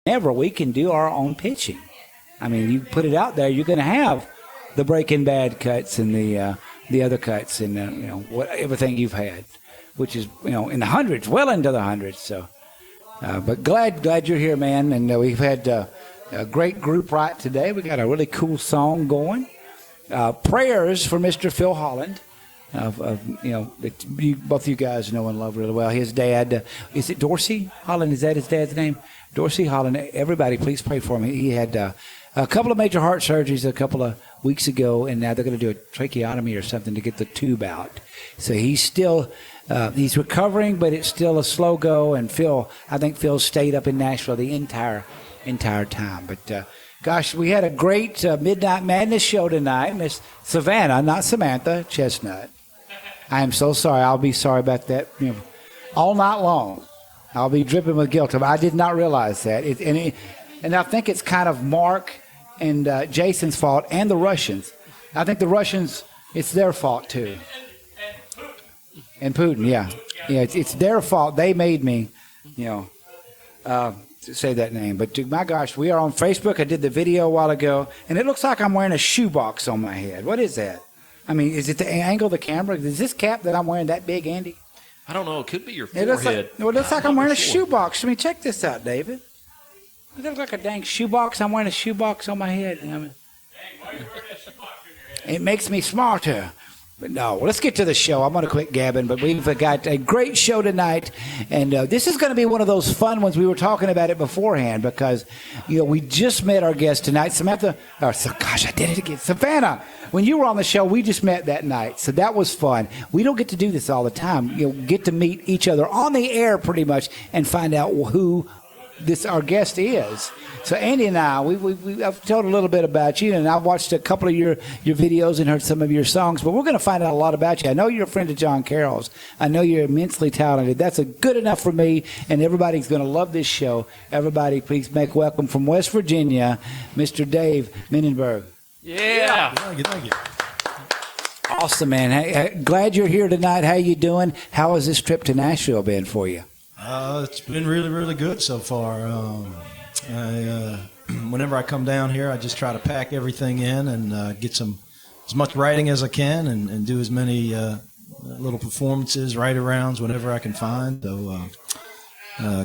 whenever we can do our own pitching. I mean, you put it out there, you're going to have the Breaking Bad cuts and the other cuts and everything you've had, which is in the hundreds, well into the hundreds. So, but glad you're here, man. And we've had a great group right today. We got a really cool song going. Prayers for Mr. Phil Holland. Both of you guys know and love really well. His dad, is it Dorsey Holland? Is that his dad's name? Dorsey Holland. Everybody, please pray for him. He had a couple of major heart surgeries a couple of weeks ago, and now they're going to do a tracheotomy or something to get the tube out. So he's still he's recovering, but it's still a slow go. And I think Phil stayed up in Nashville the entire time. But gosh, we had a great Midnight Madness show tonight. Miss Savannah, not Samantha, Chestnut. I am so sorry. I'll be sorry about that. All night long, I'll be dripping with guilt. I did not realize that. And I think it's kind of Mark and Jason's fault and the Russians. I think the Russians, it's their fault too. And Putin, yeah. It's their fault. They made me, say that name. But my gosh, we are on Facebook. I did the video a while ago, and it looks like I'm wearing a shoebox on my head. What is that? I mean, is it the angle of the camera? Is this cap that I'm wearing that big, Andy? I don't know. It could be your forehead. It looks like I'm wearing a shoebox. I mean, check this out, David. It looks like a dang shoebox. I'm wearing a shoebox on my head. It makes me smarter. But no, let's get to the show. I'm going to quit gabbing, but we've got a great show tonight, and this is going to be one of those fun ones. We were talking about it beforehand because, we just met our guest tonight, Samantha. I did it again. Savannah, when you were on the show, we just met that night, so that was fun. We don't get to do this all the time. Get to meet each other on the air pretty much and find out who our guest is. So Andy and I, I've told a little bit about you, and I've watched a couple of your videos and heard some of your songs, but we're going to find out a lot about you. I know you're a friend of John Carroll's. I know you're immensely talented. That's good enough for me, and everybody's going to love this show. Everybody, please make welcome from West Virginia, Mr. Dave Mininberg. Yeah. Thank you. Awesome, man. Hey, glad you're here tonight. How you doing? How has this trip to Nashville been for you? It's been really, really good so far. Whenever I come down here, I just try to pack everything in and get as much writing as I can and do as many little performances, write-arounds, whenever I can find. So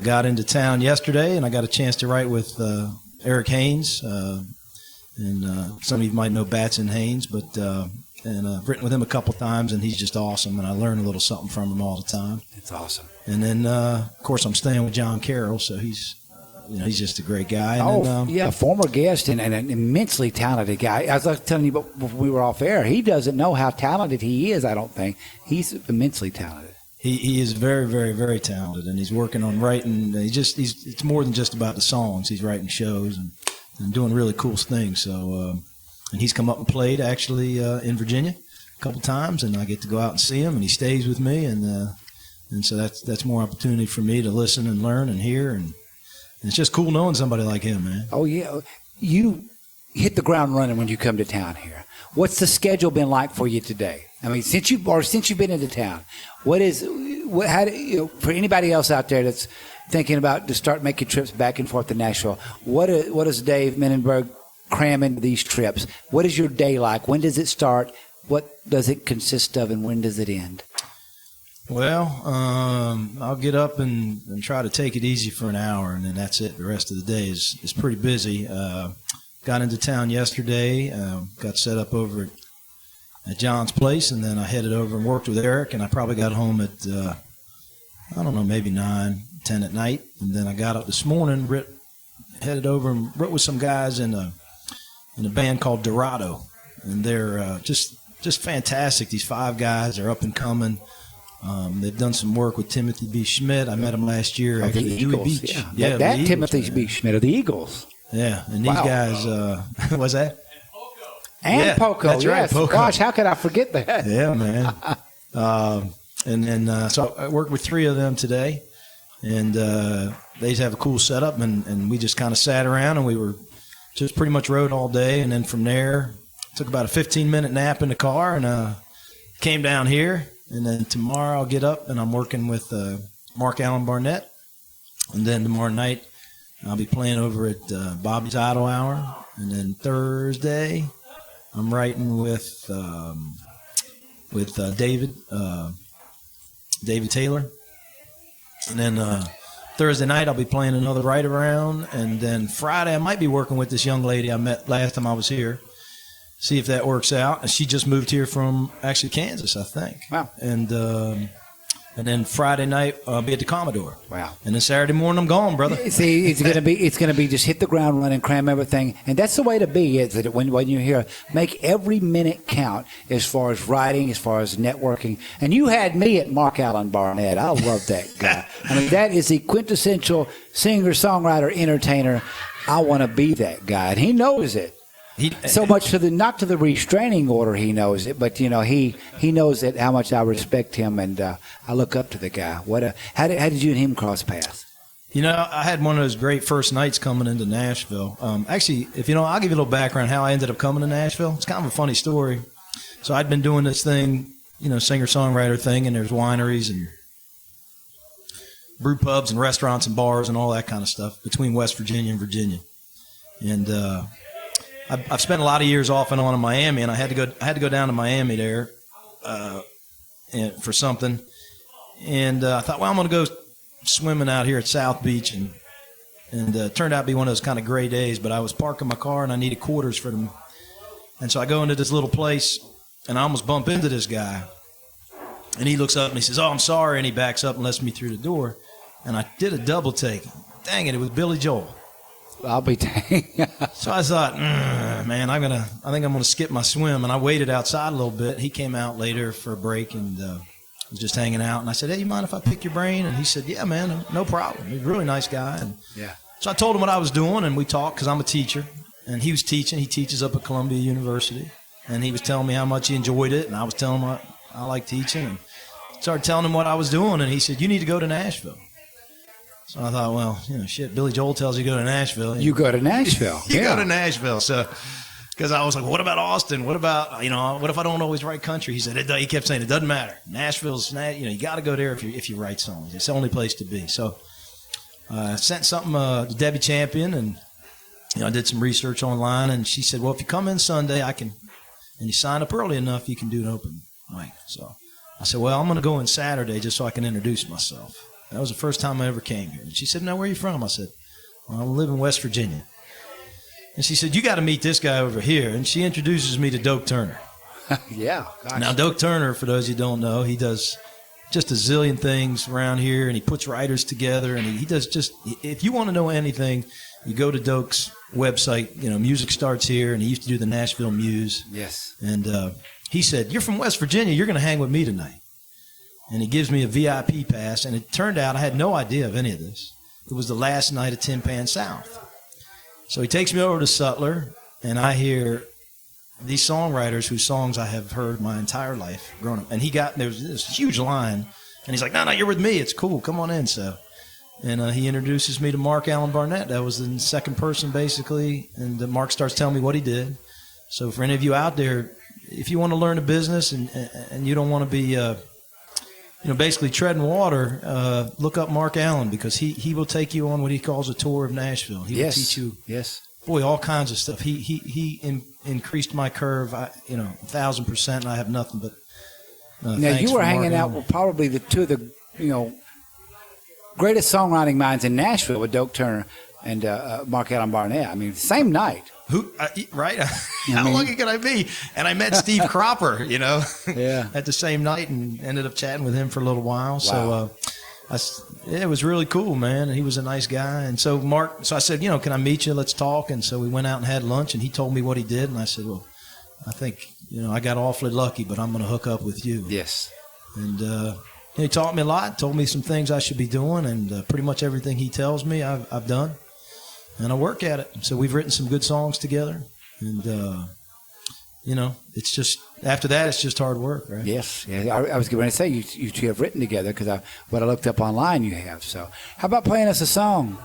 got into town yesterday, and I got a chance to write with Eric Haynes. And some of you might know Batson Haynes, but I've written with him a couple times, and he's just awesome, and I learn a little something from him all the time. It's awesome. And then, of course, I'm staying with John Carroll, so he's just a great guy. And former guest and an immensely talented guy. I was telling you before we were off air, he doesn't know how talented he is, I don't think. He's immensely talented. He is very, very, very talented, and he's working on writing. It's more than just about the songs. He's writing shows and doing really cool things. So, and he's come up and played actually in Virginia a couple times, and I get to go out and see him, and he stays with me, and so that's more opportunity for me to listen and learn and hear, and it's just cool knowing somebody like him, man. Oh yeah, you hit the ground running when you come to town here. What's the schedule been like for you today? I mean, since you've been into town, for anybody else out there that's thinking about to start making trips back and forth to Nashville, what does Dave Mininberg cram into these trips? What is your day like? When does it start? What does it consist of, and when does it end? Well, I'll get up and try to take it easy for an hour, and then that's it. The rest of the day is pretty busy. Got into town yesterday, got set up over at John's place, and then I headed over and worked with Eric, and I probably got home at, maybe 9, 10 at night. And then I got up this morning, headed over and wrote with some guys in a band called Dorado, and they're just fantastic. These 5 guys are up and coming. They've done some work with Timothy B. Schmidt. I met him last year at the Eagles, Beach. Yeah, that Eagles, Timothy B. Schmidt of the Eagles. Yeah, and these guys, what's that? And Poco, that's right, yes. Poco. Gosh, how could I forget that? Yeah, man. And then so I worked with 3 of them today, and they just have a cool setup, and we just kind of sat around, and we were just pretty much rode all day, and then from there, took about a 15-minute nap in the car, and came down here. And then tomorrow I'll get up, and I'm working with Mark Allen Barnett. And then tomorrow night I'll be playing over at Bobby's Idle Hour. And then Thursday, I'm writing with David Taylor. And then Thursday night, I'll be playing another Right Around. And then Friday, I might be working with this young lady I met last time I was here. See if that works out. And she just moved here from actually Kansas, I think. Wow. And then Friday night, I'll be at the Commodore. Wow. And then Saturday morning, I'm gone, brother. See, it's gonna be just hit the ground running, cram everything, and that's the way to be. Is that when you're here, make every minute count as far as writing, as far as networking. And you had me at Mark Allen Barnett. I love that guy. I mean, that is the quintessential singer, songwriter, entertainer. I want to be that guy, and he knows it. So much to not to the restraining order, he knows it, but he knows that how much I respect him, and I look up to the guy. How did you and him cross paths? I had one of those great first nights coming into Nashville. Actually, I'll give you a little background how I ended up coming to Nashville. It's kind of a funny story. So I'd been doing this thing, singer-songwriter thing, and there's wineries and brew pubs and restaurants and bars and all that kind of stuff between West Virginia and Virginia. And I've spent a lot of years off and on in Miami, and I had to go down to Miami there for something. And I thought, well, I'm going to go swimming out here at South Beach, and it turned out to be one of those kind of gray days. But I was parking my car, and I needed quarters for them. And so I go into this little place, and I almost bump into this guy. And he looks up, and he says, "Oh, I'm sorry," and he backs up and lets me through the door. And I did a double take. Dang it, it was Billy Joel. I'll be dang. So I thought, man, I think I'm gonna skip my swim, and I waited outside a little bit. He came out later for a break and was just hanging out. And I said, "Hey, you mind if I pick your brain?" And he said, "Yeah, man, no problem." He's a really nice guy. And Yeah. so I told him what I was doing, and we talked because I'm a teacher, and he was teaching. He teaches up at Columbia University, and he was telling me how much he enjoyed it, and I was telling him I like teaching, and started telling him what I was doing, and he said, "You need to go to Nashville." So I thought, well, shit, Billy Joel tells you to go to Nashville. You go to Nashville. You go to Nashville. So, because I was like, what about Austin? What about, what if I don't always write country? He said, he kept saying, it doesn't matter. Nashville's, you got to go there if you write songs. It's the only place to be. So I sent something to Debbie Champion, and I did some research online, and she said, well, if you come in Sunday, and you sign up early enough, you can do an open mic. So I said, well, I'm going to go in Saturday just so I can introduce myself. That was the first time I ever came here. And she said, "Now, where are you from?" I said, "Well, I live in West Virginia." And she said, "You got to meet this guy over here." And she introduces me to Doak Turner. Yeah. Gosh. Now, Doak Turner, for those you don't know, he does just a zillion things around here, and he puts writers together, and he does just, if you want to know anything, you go to Doak's website. Music starts here, and he used to do the Nashville Muse. Yes. And he said, "You're from West Virginia. You're going to hang with me tonight." And he gives me a VIP pass, and it turned out I had no idea of any of this. It was the last night of Tin Pan South. So he takes me over to Sutler, and I hear these songwriters whose songs I have heard my entire life growing up. And there was this huge line, and he's like, no, you're with me. It's cool. Come on in. So, and he introduces me to Mark Allen Barnett. That was the second person, basically, and Mark starts telling me what he did. So for any of you out there, if you want to learn a business and you don't want to be basically treading water, look up Mark Allen, because he will take you on what he calls a tour of Nashville. He will teach you, all kinds of stuff. He increased my curve, 1,000%, and I have nothing but now you were hanging out with probably the two of the greatest songwriting minds in Nashville with Doak Turner and Mark Allen Barnett. I mean, same night. Right? How lucky could I be? And I met Steve Cropper, at the same night, and ended up chatting with him for a little while. Wow. So it was really cool, man. And he was a nice guy. And so I said, can I meet you? Let's talk. And so we went out and had lunch, and he told me what he did. And I said, well, I think, I got awfully lucky, but I'm going to hook up with you. Yes. And he taught me a lot, told me some things I should be doing, and pretty much everything he tells me I've done. And I work at it. So we've written some good songs together. And, it's just, after that, it's just hard work, right? Yes. Yeah, I was going to say, you two have written together, because what I looked up online you have. So how about playing us a song?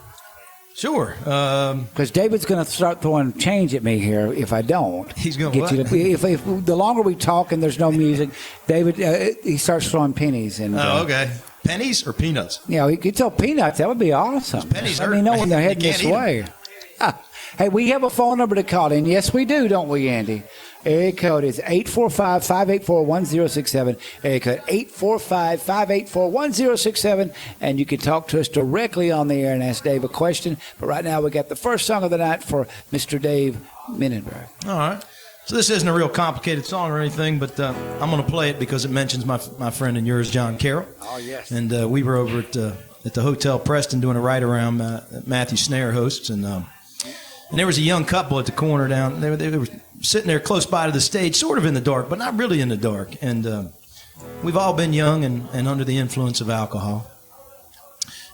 Sure. Because David's going to start throwing change at me here if I don't. He's going to get you to, if the longer we talk and there's no music, David, he starts throwing pennies. And, okay. Pennies or peanuts? You know, you could tell peanuts. That would be awesome. Pennies Let me know when they're heading this way. Hey, we have a phone number to call in. Yes, we do, don't we, Andy? Area code is 845-584-1067. Area code 845-584-1067. And you can talk to us directly on the air and ask Dave a question. But right now we got the first song of the night for Mr. Dave Mininberg. All right. So this isn't a real complicated song or anything, but I'm going to play it because it mentions my friend and yours, John Carroll. Oh, yes. And we were over at the Hotel Preston doing a ride-around Matthew Snare hosts, and there was a young couple at the corner down. They were sitting there close by to the stage, sort of in the dark, but not really in the dark. And we've all been young and under the influence of alcohol.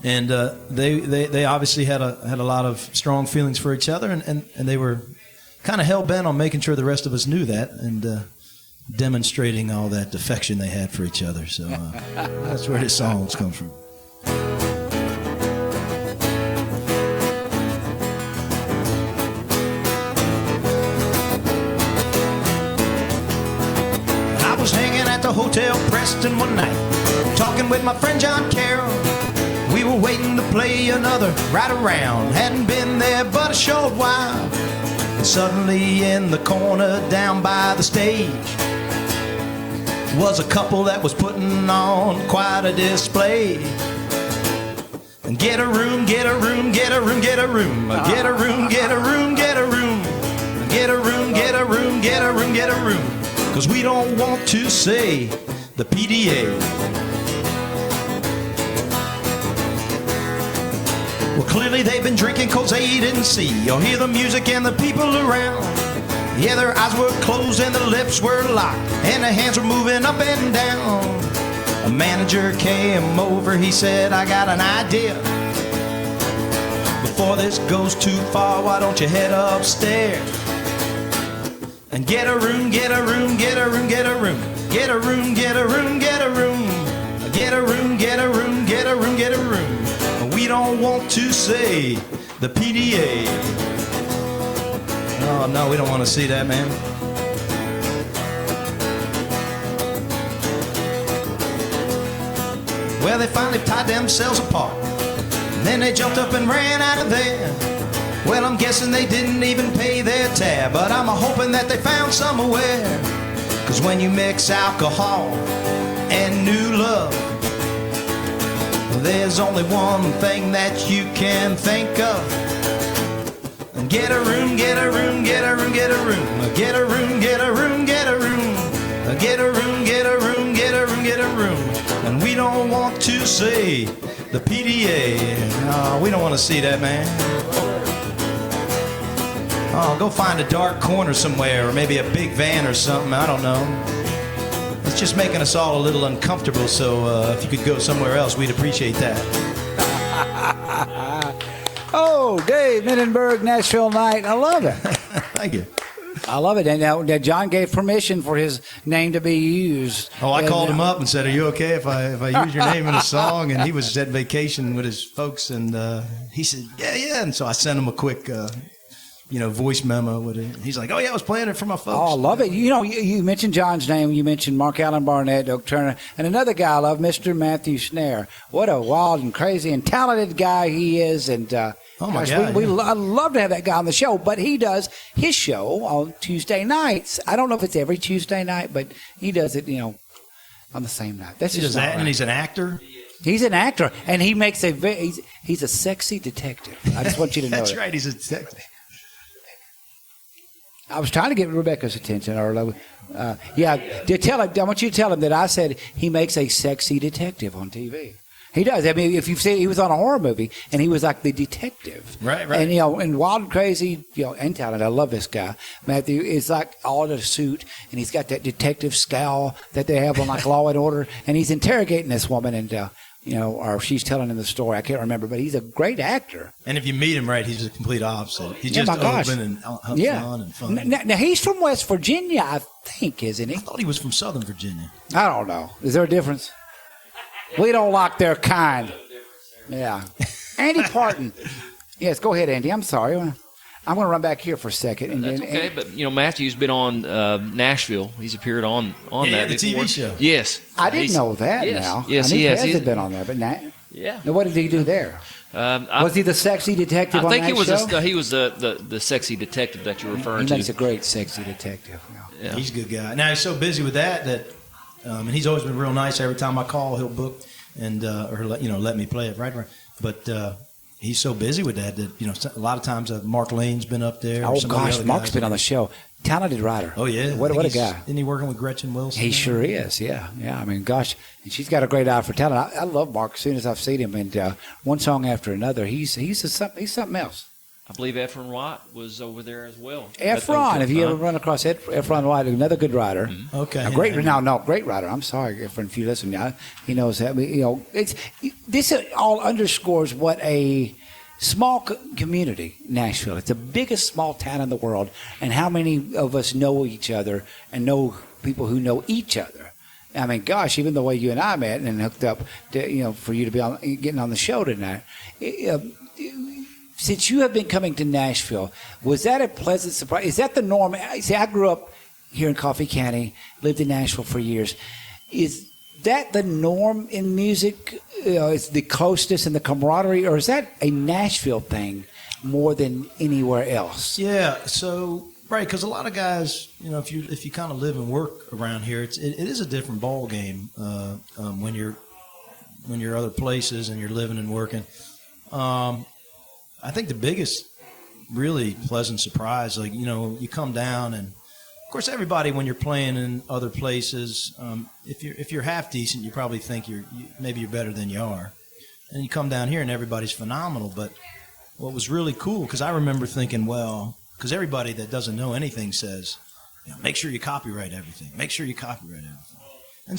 And they obviously had a lot of strong feelings for each other, and they were kind of hell-bent on making sure the rest of us knew that and demonstrating all that affection they had for each other. So that's where this song comes from. I was hanging at the Hotel Preston one night, talking with my friend John Carroll. We were waiting to play another ride around. Hadn't been there but a short while. Suddenly in the corner down by the stage was a couple that was putting on quite a display. And get a room, get a room, get a room, get a room, get a room, get a room, get a room, get a room, get a room, get a room, get a room. 'Cause we don't want to say the PDA. Well, clearly they've been drinking 'cause they didn't see or hear the music and the people around. Yeah, their eyes were closed and their lips were locked and their hands were moving up and down. A manager came over, he said, I got an idea. Before this goes too far, why don't you head upstairs and get a room, get a room, get a room, get a room, get a room, get a room, get a room, get a room, get a room, get a room, get a room. We don't want to say the PDA. Oh, no, we don't want to see that, man. Well, they finally tied themselves apart. And then they jumped up and ran out of there. Well, I'm guessing they didn't even pay their tab, but I'm hoping that they found somewhere. 'Cause when you mix alcohol and new love, there's only one thing that you can think of. Get a room, get a room, get a room, get a room, get a room, get a room, get a room, get a room, get a room, get a room, get a room. And we don't want to say the PDA. Oh, we don't want to see that, man. Oh, go find a dark corner somewhere, or maybe a big van or something. I don't know. It's just making us all a little uncomfortable, so if you could go somewhere else, we'd appreciate that. Oh, Dave Mininberg, Nashville Night. I love it. Thank you. I love it. And now John gave permission for his name to be used. Oh, I called him up and said, are you okay if I use your name in a song? And he was at vacation with his folks, and he said, yeah. And so I sent him a quick voice memo with it. He's like, oh, yeah, I was playing it for my folks. Oh, I love it. You know, you mentioned John's name. You mentioned Mark Allen Barnett, Doak Turner, and another guy I love, Mr. Matthew Snare. What a wild and crazy and talented guy he is. And oh, my God. I'd love to have that guy on the show, but he does his show on Tuesday nights. I don't know if it's every Tuesday night, but he does it, on the same night. That's just that, right. And he's an actor? He's an actor, and he makes he's a sexy detective. I just want you to know That's that. right, he's a detective. I was trying to get Rebecca's attention. I want you to tell him that I said he makes a sexy detective on TV. He does. I mean, if you've seen, he was on a horror movie, and he was like the detective. Right. And, and wild and crazy, and talented. I love this guy. Matthew is like all in a suit, and he's got that detective scowl that they have on like Law and Order, and he's interrogating this woman, and, or she's telling him the story. I can't remember, but he's a great actor. And if you meet him right, he's the complete opposite. He's just open and fun and fun. Now, he's from West Virginia, I think, isn't he? I thought he was from Southern Virginia. I don't know. Is there a difference? We don't like their kind. Yeah. Andy Parton. Yes, go ahead, Andy. I'm sorry. I'm going to run back here for a second. And, That's okay, but Matthew's been on Nashville. He's appeared on that the before. TV show. Yes, I didn't know that. Yes, now. yes, I knew he has. Tez had been on there, but now what did he do there? Was he the sexy detective I on think that he was. show? He was the sexy detective that you're referring He makes to. a great sexy detective. Yeah. He's a good guy. Now he's so busy with that and he's always been real nice. Every time I call, he'll book and or let me play it right. But he's so busy with that a lot of times Mark Lane's been up there. Oh gosh, Mark's been on the show. Talented writer. Oh yeah, what a guy. Isn't he working with Gretchen Wilson? He sure is. Yeah. I mean, gosh, and she's got a great eye for talent. I love Mark as soon as I've seen him, and one song after another, he's something else. I believe Efren White was over there as well. Efron, if you ever run across Efron White, another good writer. Mm-hmm. Okay. A great writer. I'm sorry, Efron, if you listen. He knows that. This all underscores what a small community, Nashville. It's the biggest small town in the world, and how many of us know each other and know people who know each other. I mean, gosh, even the way you and I met and hooked up, for you to be getting on the show tonight. Since you have been coming to Nashville, was that a pleasant surprise? Is that the norm? See, I grew up here in Coffee County, lived in Nashville for years. Is that the norm in music? Is the closeness and the camaraderie, or is that a Nashville thing more than anywhere else? Yeah, so right, because a lot of guys, if you kind of live and work around here, it is a different ball game when you're other places and you're living and working. I think the biggest really pleasant surprise, you come down and, of course, everybody when you're playing in other places, if you're half decent, you probably think maybe you're better than you are, and you come down here and everybody's phenomenal. But what was really cool, because I remember thinking, because everybody that doesn't know anything says, make sure you copyright everything, and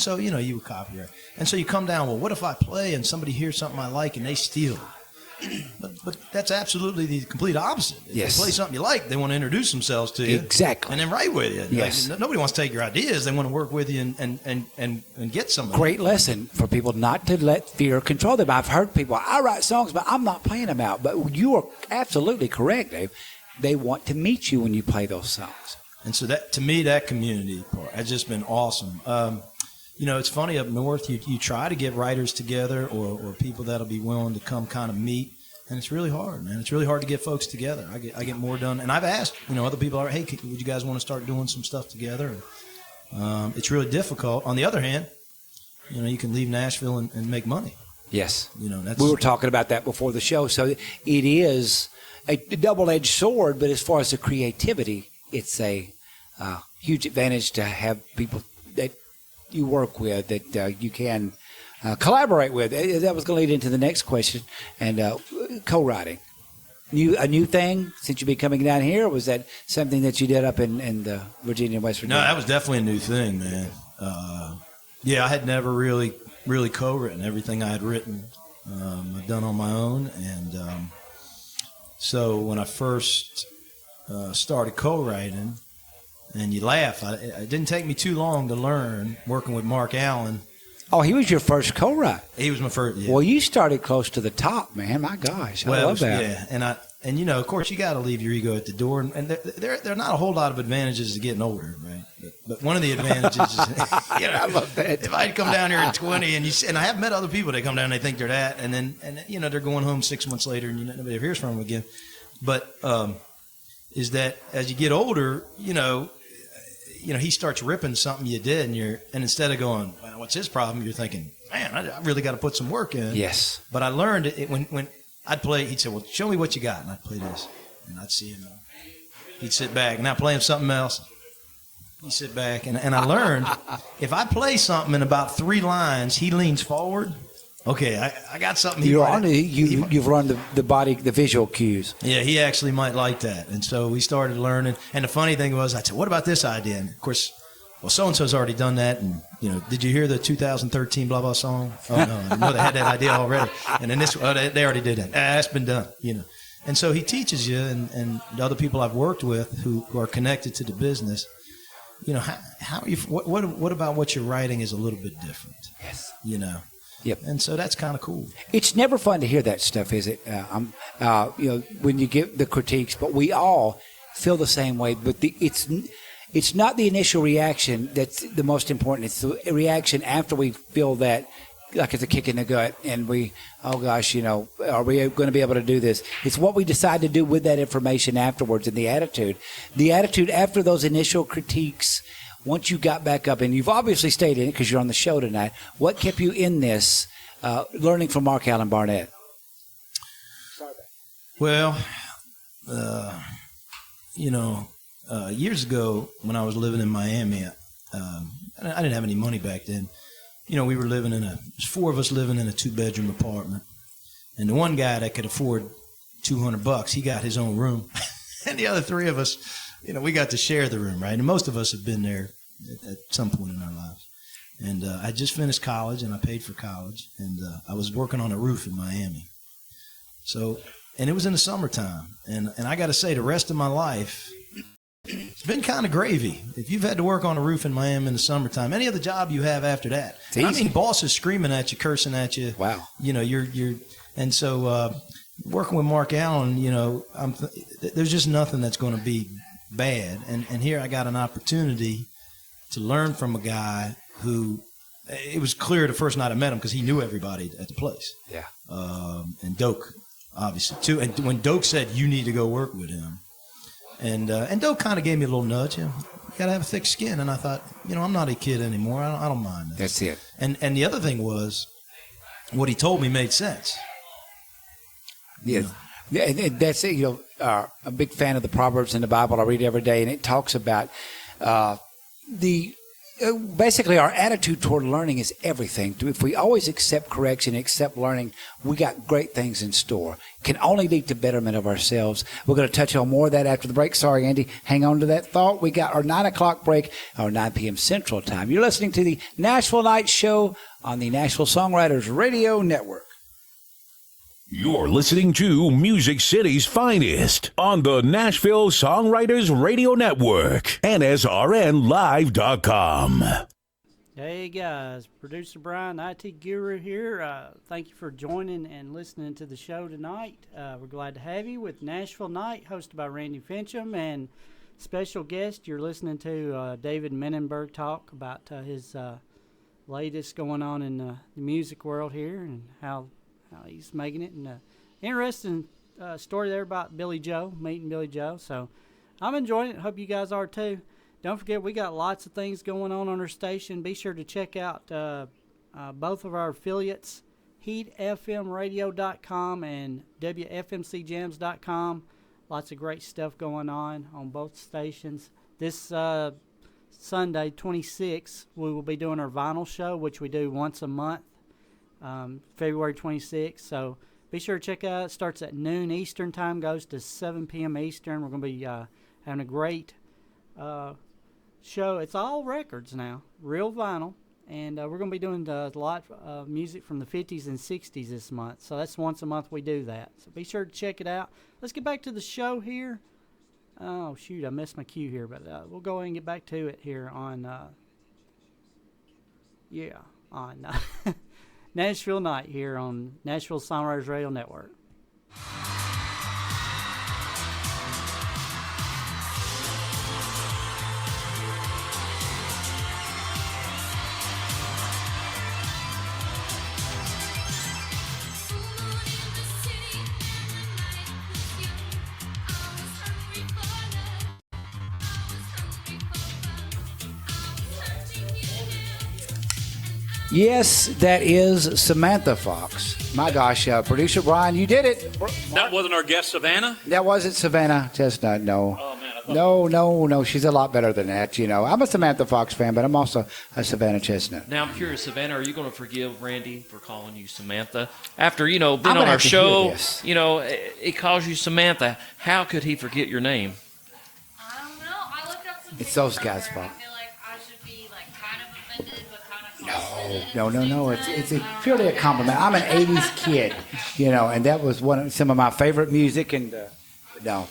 so you would copyright, and so you come down. Well, what if I play and somebody hears something I like and they steal? But that's absolutely the complete opposite. If Yes. they play something you like, they want to introduce themselves to you. Exactly. And then write with you. Yes. Nobody wants to take your ideas. They want to work with you and get some of it. Great lesson for people not to let fear control them. I've heard people, I write songs, but I'm not playing them out. But you are absolutely correct, Dave. They want to meet you when you play those songs. And so that, to me, that community part has just been awesome. It's funny up north, you try to get writers together or people that'll be willing to come kind of meet. And it's really hard, man. It's really hard to get folks together. I get more done. And I've asked, other people, hey, would you guys want to start doing some stuff together? And, it's really difficult. On the other hand, you can leave Nashville and make money. Yes. That's, we were talking about that before the show. So it is a double-edged sword, but as far as the creativity, it's a huge advantage to have people that you work with that you can collaborate with. That was going to lead into the next question. And co-writing. A new thing since you've been coming down here, or was that something that you did up in the Virginia and West Virginia? No, that was definitely a new thing, man. I had never really co-written. Everything I had written, I'd done on my own. And so when I first started co-writing, and you laugh, it didn't take me too long to learn working with Mark Allen. Oh, he was your first co-write. He was my first. Yeah. Well, you started close to the top, man. My gosh, I love that. Yeah, and of course, you got to leave your ego at the door. And there are not a whole lot of advantages to getting older, right? But one of the advantages is, I love that. If I'd come down here at 20, and I have met other people that come down, and they think they're that, and then they're going home 6 months later, and nobody ever hears from them again. But is that as you get older, he starts ripping something you did, and instead of going, well, what's his problem? You're thinking, man, I really got to put some work in. Yes. But I learned it when I'd play. He'd say, well, show me what you got, and I'd play this, and I'd see him. He'd sit back, and I'd play him something else. He'd sit back, and I learned if I play something in about 3 lines, he leans forward. Okay, I got something. You've learned the visual cues. Yeah, he actually might like that. And so we started learning. And the funny thing was, I said, what about this idea? And, of course, well, so-and-so's already done that. And, did you hear the 2013 blah, blah song? Oh, no, I didn't know they had that idea already. And then they already did that. That's been done, And so he teaches you, and the other people I've worked with who are connected to the business, how are you, what about what you're writing is a little bit different. Yes. Yep. And so that's kind of cool. It's never fun to hear that stuff, is it? When you get the critiques, but we all feel the same way. But it's not the initial reaction that's the most important. It's the reaction after we feel that, like it's a kick in the gut, and oh gosh, are we going to be able to do this? It's what we decide to do with that information afterwards, and the attitude. The attitude after those initial critiques. Once you got back up, and you've obviously stayed in it because you're on the show tonight, what kept you in this, learning from Mark Allen Barnett? Well, years ago when I was living in Miami, I didn't have any money back then. We were living there's 4 of us living in a 2-bedroom apartment. And the one guy that could afford $200, he got his own room. And the other 3 of us, we got to share the room, right? And most of us have been there at some point in our lives. And I just finished college, and I paid for college, and I was working on a roof in Miami. So, and it was in the summertime, and I got to say, the rest of my life, it's been kind of gravy. If you've had to work on a roof in Miami in the summertime, any other job you have after that, I mean, bosses screaming at you, cursing at you. Wow. And so working with Mark Allen, there's just nothing that's going to be bad. And here I got an opportunity to learn from a guy who, it was clear the first night I met him because he knew everybody at the place. Yeah. And Doak, obviously, too. And when Doak said, you need to go work with him, and Doak kind of gave me a little nudge. You got to have a thick skin. And I thought, I'm not a kid anymore. I don't mind that. That's it. And the other thing was, what he told me made sense. Yes. Yeah, and that's it. A big fan of the Proverbs in the Bible. I read every day, and it talks about basically our attitude toward learning is everything. If we always accept correction, accept learning, we got great things in store. Can only lead to betterment of ourselves. We're going to touch on more of that after the break. Sorry, Andy. Hang on to that thought. We got our 9 o'clock break, our 9 p.m. Central Time. You're listening to the Nashville Night Show on the Nashville Songwriters Radio Network. You're listening to Music City's finest on the Nashville Songwriters Radio Network, NSRNlive.com. Hey guys, producer Brian, IT Guru here. Thank you for joining and listening to the show tonight. We're glad to have you with Nashville Night, hosted by Randy Fincham, and special guest. You're listening to David Mininberg talk about his latest going on in the music world here and how he's making it. And interesting story there about Billy Joe, meeting Billy Joe. So I'm enjoying it. Hope you guys are too. Don't forget, we got lots of things going on our station. Be sure to check out both of our affiliates, heatfmradio.com and wfmcjams.com. Lots of great stuff going on both stations. This Sunday, 26th, we will be doing our vinyl show, which we do once a month. February 26th. So be sure to check it out. It starts at noon Eastern time, goes to 7 p.m. Eastern. We're going to be having a great show. It's all records now, real vinyl. And we're going to be doing a lot of music from the 50s and 60s this month. So that's once a month we do that. So be sure to check it out. Let's get back to the show here. Oh, shoot, I missed my cue here. But we'll go ahead and get back to it here on, Nashville Night here on Nashville Songwriters Radio Network. Yes, that is Samantha Fox. My gosh, producer Brian, you did it. That wasn't our guest, Savannah? That wasn't Savannah Chestnut, no. Oh, man. No. She's a lot better than that, I'm a Samantha Fox fan, but I'm also a Savannah Chestnut. Now, I'm curious, Savannah, are you going to forgive Randy for calling you Samantha? After, being on our show, it calls you Samantha. How could he forget your name? I don't know. I looked up some It's those guys' somewhere, fault. and I feel like I should be kind of offended, but kind of No. It's purely a compliment. I'm an 80s kid, and that was some of my favorite music. And no,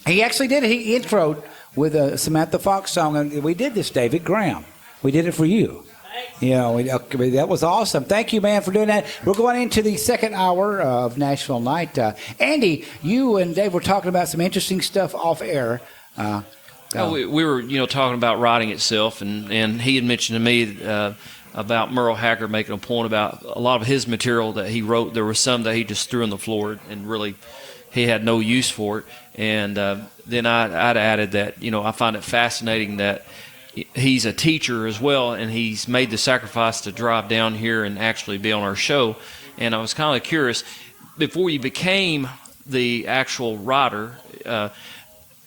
he actually did it. He introed with a Samantha Fox song, and we did this, David Graham. We did it for you. That was awesome. Thank you, man, for doing that. We're going into the second hour of Nashville Night. Andy, you and Dave were talking about some interesting stuff off air. We were, talking about writing itself, and he had mentioned to me about Merle Haggard making a point about a lot of his material that he wrote. There was some that he just threw on the floor and really he had no use for it. And then I'd added that, I find it fascinating that he's a teacher as well, and he's made the sacrifice to drive down here and actually be on our show. And I was kind of curious, before you became the actual writer,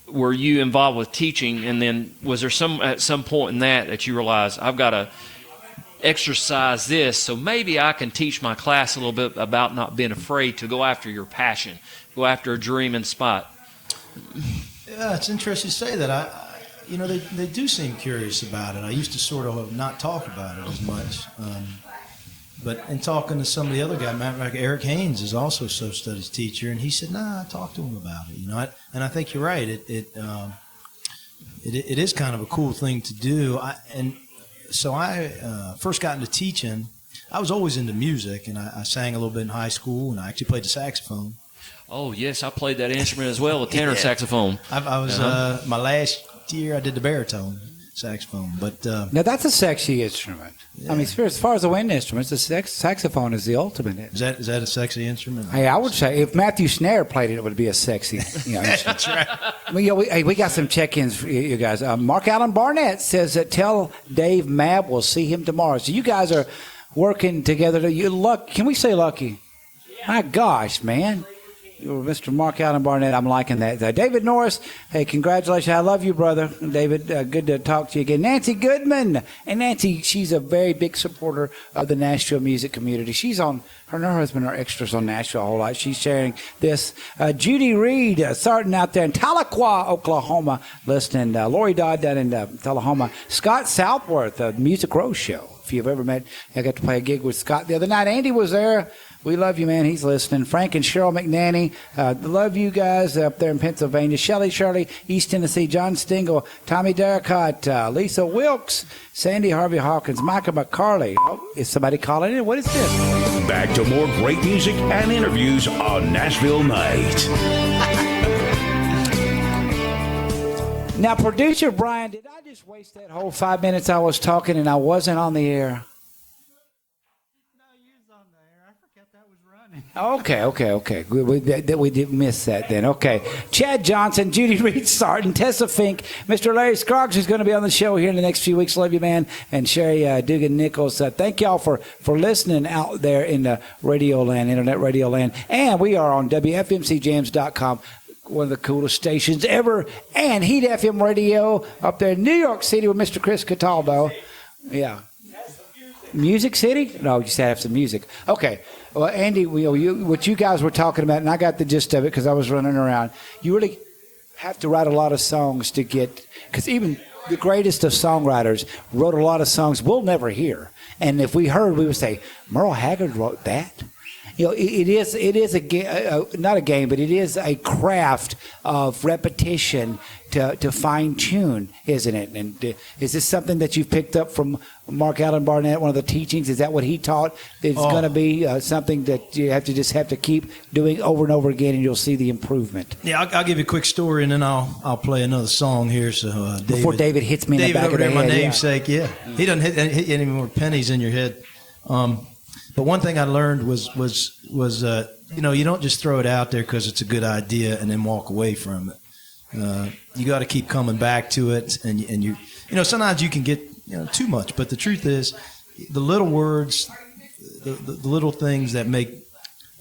were you involved with teaching? And then was there at some point in that you realized, I've got to exercise this, so maybe I can teach my class a little bit about not being afraid to go after your passion, go after a dream and spot? Yeah, it's interesting you say that. They do seem curious about it. I used to sort of not talk about it as much. But in talking to some of the other guys, like Eric Haynes is also a social studies teacher, and he said, I talked to him about it. And I think you're right. It is kind of a cool thing to do. So I first got into teaching. I was always into music, and I sang a little bit in high school, and I actually played the saxophone. Oh, yes, I played that instrument as well, the tenor saxophone. I was my last year I did the baritone saxophone, but now that's a sexy instrument. Yeah. I mean, as far as the wind instruments, the saxophone is the ultimate. Is that a sexy instrument? Hey, I would say if Matthew Snare played it, it would be a sexy. That's right. We got some check-ins for you guys. Mark Allen Barnett says that tell Dave Mab we'll see him tomorrow. So you guys are working together. Can we say lucky? Yeah. My gosh, man. Mr. Mark Allen Barnett, I'm liking that. David Norris, hey, congratulations. I love you, brother. David, good to talk to you again. Nancy Goodman. And Nancy, she's a very big supporter of the Nashville music community. She's on, her and her husband are extras on Nashville a whole lot. She's sharing this. Judy Reed, starting out there in Tahlequah, Oklahoma, listening. Lori Dodd down in Tullahoma. Scott Southworth, the Music Row Show. If you've ever met, I got to play a gig with Scott the other night. Andy was there. We love you, man. He's listening. Frank and Cheryl McNanny. Love you guys up there in Pennsylvania. Shirley, East Tennessee. John Stingle. Tommy Darricott. Lisa Wilkes. Sandy Harvey Hawkins. Micah McCarley. Oh, is somebody calling in? What is this? Back to more great music and interviews on Nashville Night. Now, producer Brian, did I just waste that whole 5 minutes I was talking and I wasn't on the air? Okay. We did miss that then. Okay. Chad Johnson, Judy Reed Sarton, Tessa Fink, Mr. Larry Scroggs, who's going to be on the show here in the next few weeks. Love you, man. And Sherry Dugan Nichols. Thank y'all for listening out there in the radio land, internet radio land. And we are on WFMCJams.com. One of the coolest stations ever. And Heat FM Radio up there in New York City with Mr. Chris Cataldo. Yeah. Music City? No, you said have some music. Okay. Well, Andy, what you guys were talking about, and I got the gist of it because I was running around, you really have to write a lot of songs to get, because even the greatest of songwriters wrote a lot of songs we'll never hear. And if we heard, we would say, Merle Haggard wrote that? It is not a game, but it is a craft of repetition to fine tune, isn't it? And is this something that you've picked up from Mark Allen Barnett? One of the teachings, is that what he taught? It's going to be something that you have to keep doing over and over again, and you'll see the improvement. Yeah, I'll give you a quick story, and then I'll play another song here. So before David hits me in the back of the head, my namesake, yeah. He doesn't hit any more pennies in your head. But one thing I learned was you don't just throw it out there because it's a good idea and then walk away from it. You got to keep coming back to it, and you sometimes you can get too much. But the truth is, the little words, the little things that make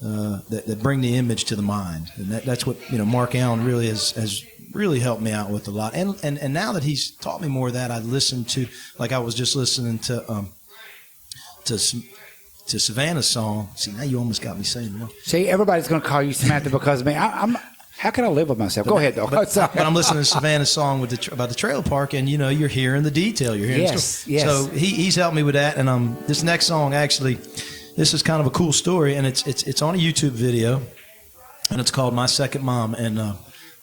that bring the image to the mind, and that's what Mark Allen really has really helped me out with a lot. And now that he's taught me more of that, I listen to, like I was just listening to Savannah's song. See, now you almost got me saying no. See, everybody's going to call you Samantha because of me. I'm. How can I live with myself? Go ahead, though. But I'm listening to Savannah's song about the trailer park, and you're hearing the detail. You're hearing the story. Yes. So he's helped me with that. And this next song, actually, this is kind of a cool story, and it's on a YouTube video, and it's called My Second Mom. And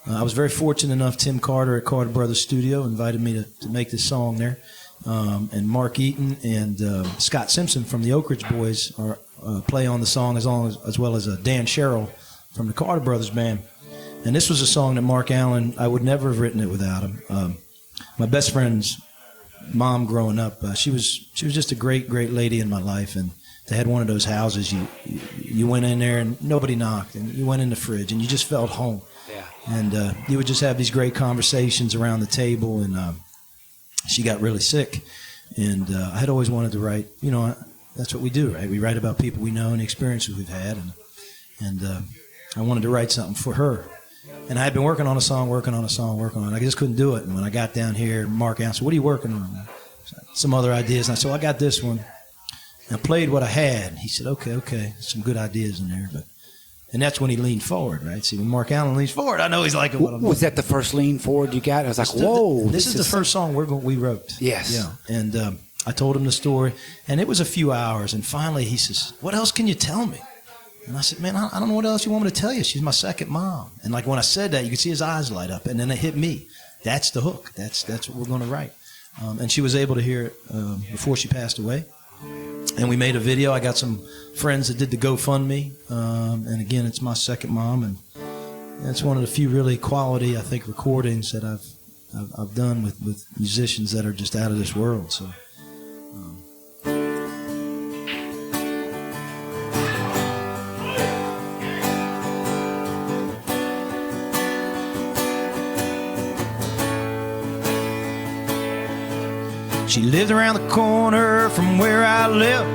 I was very fortunate enough. Tim Carter at Carter Brothers Studio invited me to make this song there. and Mark Eaton and Scott Simpson from the Oak Ridge Boys are play on the song, as well as Dan Sherrill from the Carter Brothers Band. And this was a song that Mark Allen, I would never have written it without him. My best friend's mom growing up, she was just a great lady in my life, and they had one of those houses you went in there and nobody knocked, and you went in the fridge and you just felt home. Yeah. And you would just have these great conversations around the table, and she got really sick, and I had always wanted to write. You know, that's what we do, right? We write about people we know and the experiences we've had, and I wanted to write something for her. And I had been working on a song. I just couldn't do it. And when I got down here, Mark asked, "What are you working on?" Some other ideas. And I said, "Well, I got this one." And I played what I had. And he said, okay, some good ideas in there. And that's when he leaned forward, right? See, when Mark Allen leans forward, I know he's liking what I'm doing. Was that the first lean forward you got? I was like, whoa. This is the first song we wrote. Yes. Yeah. And I told him the story. And it was a few hours. And finally he says, "What else can you tell me?" And I said, "Man, I don't know what else you want me to tell you. She's my second mom." And like when I said that, you could see his eyes light up. And then it hit me. That's the hook. That's what we're going to write. And she was able to hear it before she passed away. And we made a video. I got some friends that did the GoFundMe. And again, it's my second mom. And it's one of the few really quality, I think, recordings that I've done with musicians that are just out of this world. So. She lived around the corner from where I live,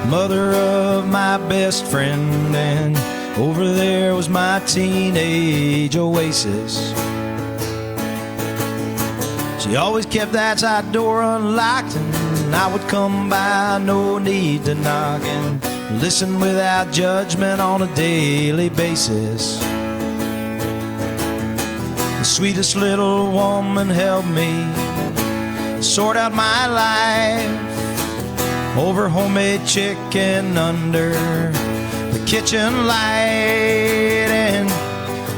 mother of my best friend, and over there was my teenage oasis. She always kept the outside door unlocked, and I would come by, no need to knock, and listen without judgment on a daily basis. The sweetest little woman helped me sort out my life over homemade chicken under the kitchen light, and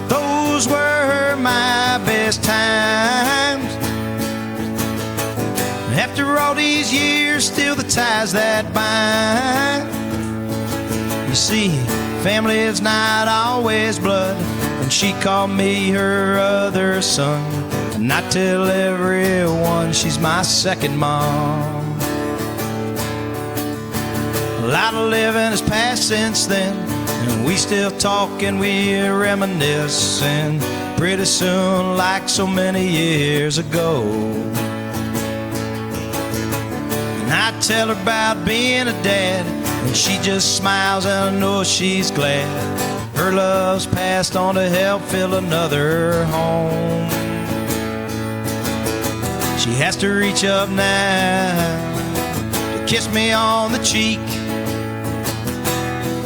those were my best times. After all these years, still the ties that bind. You see, family is not always blood, and she called me her other son. And I tell everyone she's my second mom. A lot of living has passed since then, and we still talk and we reminisce, and pretty soon, like so many years ago. And I tell her about being a dad, and she just smiles and I know she's glad. Her love's passed on to help fill another home. She has to reach up now to kiss me on the cheek,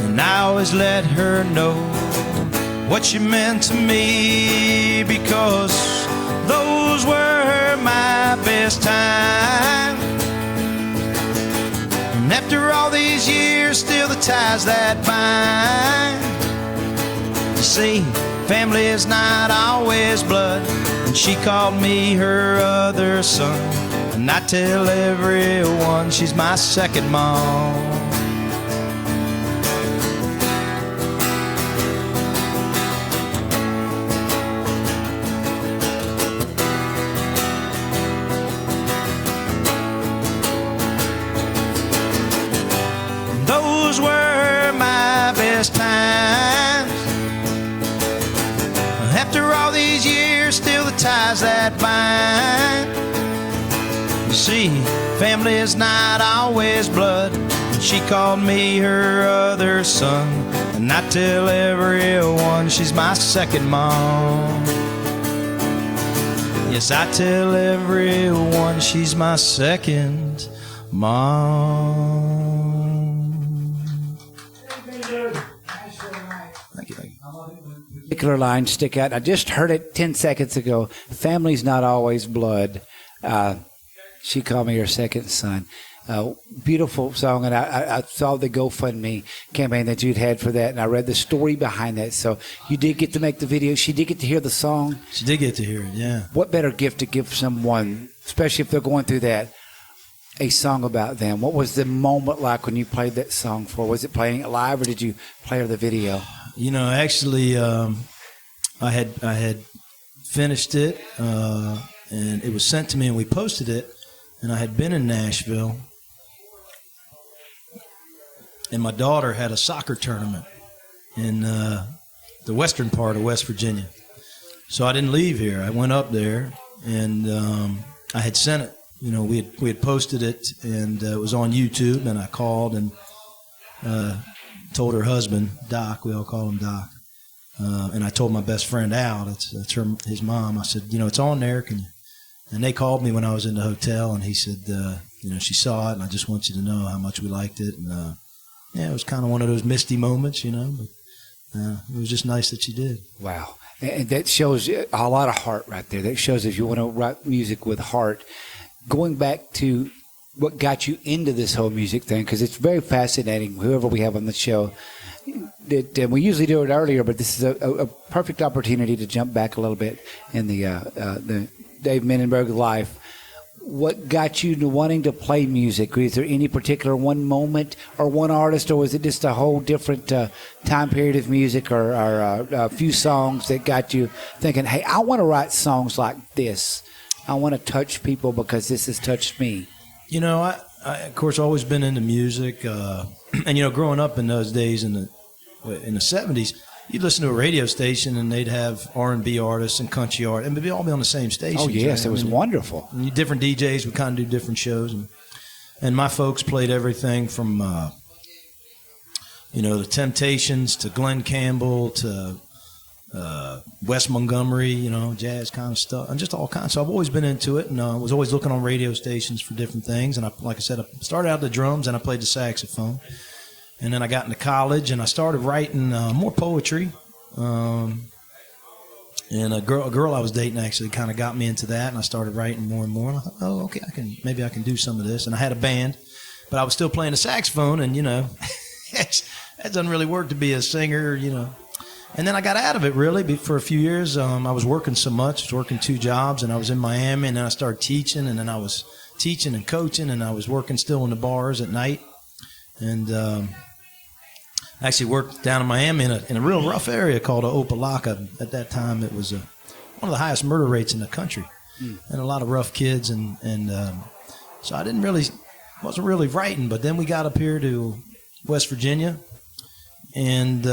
and I always let her know what she meant to me, because those were my best times. And after all these years, still the ties that bind. You see, family is not always blood, and she called me her other son. And I tell everyone she's my second mom. Those were my best times. After all these years, still the ties that bind. You see, family is not always blood, and she called me her other son. And I tell everyone she's my second mom. Yes, I tell everyone she's my second mom. Particular lines stick out. I just heard it 10 seconds ago. Family's not always blood. She called me her second son. Beautiful song, and I saw the GoFundMe campaign that you'd had for that, and I read the story behind that. So you did get to make the video. She did get to hear the song. She did get to hear it, yeah. What better gift to give someone especially if they're going through that, a song about them. What was the moment like when you played that song for? Was it playing it live or did you play the video? Actually, I had finished it, and it was sent to me, and we posted it. And I had been in Nashville, and my daughter had a soccer tournament in the western part of West Virginia. So I didn't leave here. I went up there, and I had sent it. We had posted it, and it was on YouTube. And I called and told her husband, Doc. We all call him Doc. And I told my best friend Al, that's his mom. I said, it's on there. Can you? And they called me when I was in the hotel, and he said, she saw it, and I just want you to know how much we liked it. And it was kind of one of those misty moments, but it was just nice that she did. Wow. And that shows a lot of heart right there. That shows if you want to write music with heart. Going back to what got you into this whole music thing, because it's very fascinating, whoever we have on the show. And we usually do it earlier, but this is a perfect opportunity to jump back a little bit in the Dave Mininberg life. What got you to wanting to play music? Is there any particular one moment or one artist, or was it just a whole different time period of music or a few songs that got you thinking, hey, I want to write songs like this. I want to touch people because this has touched me. I of course, always been into music. And, growing up in those days in the 70s, you'd listen to a radio station and they'd have R&B artists and country artists, and they'd all be on the same station. Oh, yes, right? it was wonderful. And different DJs would kind of do different shows. And my folks played everything from, the Temptations to Glenn Campbell to Wes Montgomery, jazz kind of stuff, and just all kinds. So I've always been into it, and was always looking on radio stations for different things. And like I said, I started out the drums, and I played the saxophone. And then I got into college, and I started writing more poetry. And a girl I was dating actually kind of got me into that, and I started writing more and more. And I thought, oh, okay, maybe I can do some of this. And I had a band, but I was still playing the saxophone, and that doesn't really work to be a singer, And then I got out of it really for a few years. I was working so much, I was working 2 jobs, and I was in Miami, and then I started teaching, and then I was teaching and coaching, and I was working still in the bars at night. And I actually worked down in Miami in a real rough area called Opelika. At that time, it was one of the highest murder rates in the country, and a lot of rough kids. And so I wasn't really writing. But then we got up here to West Virginia, and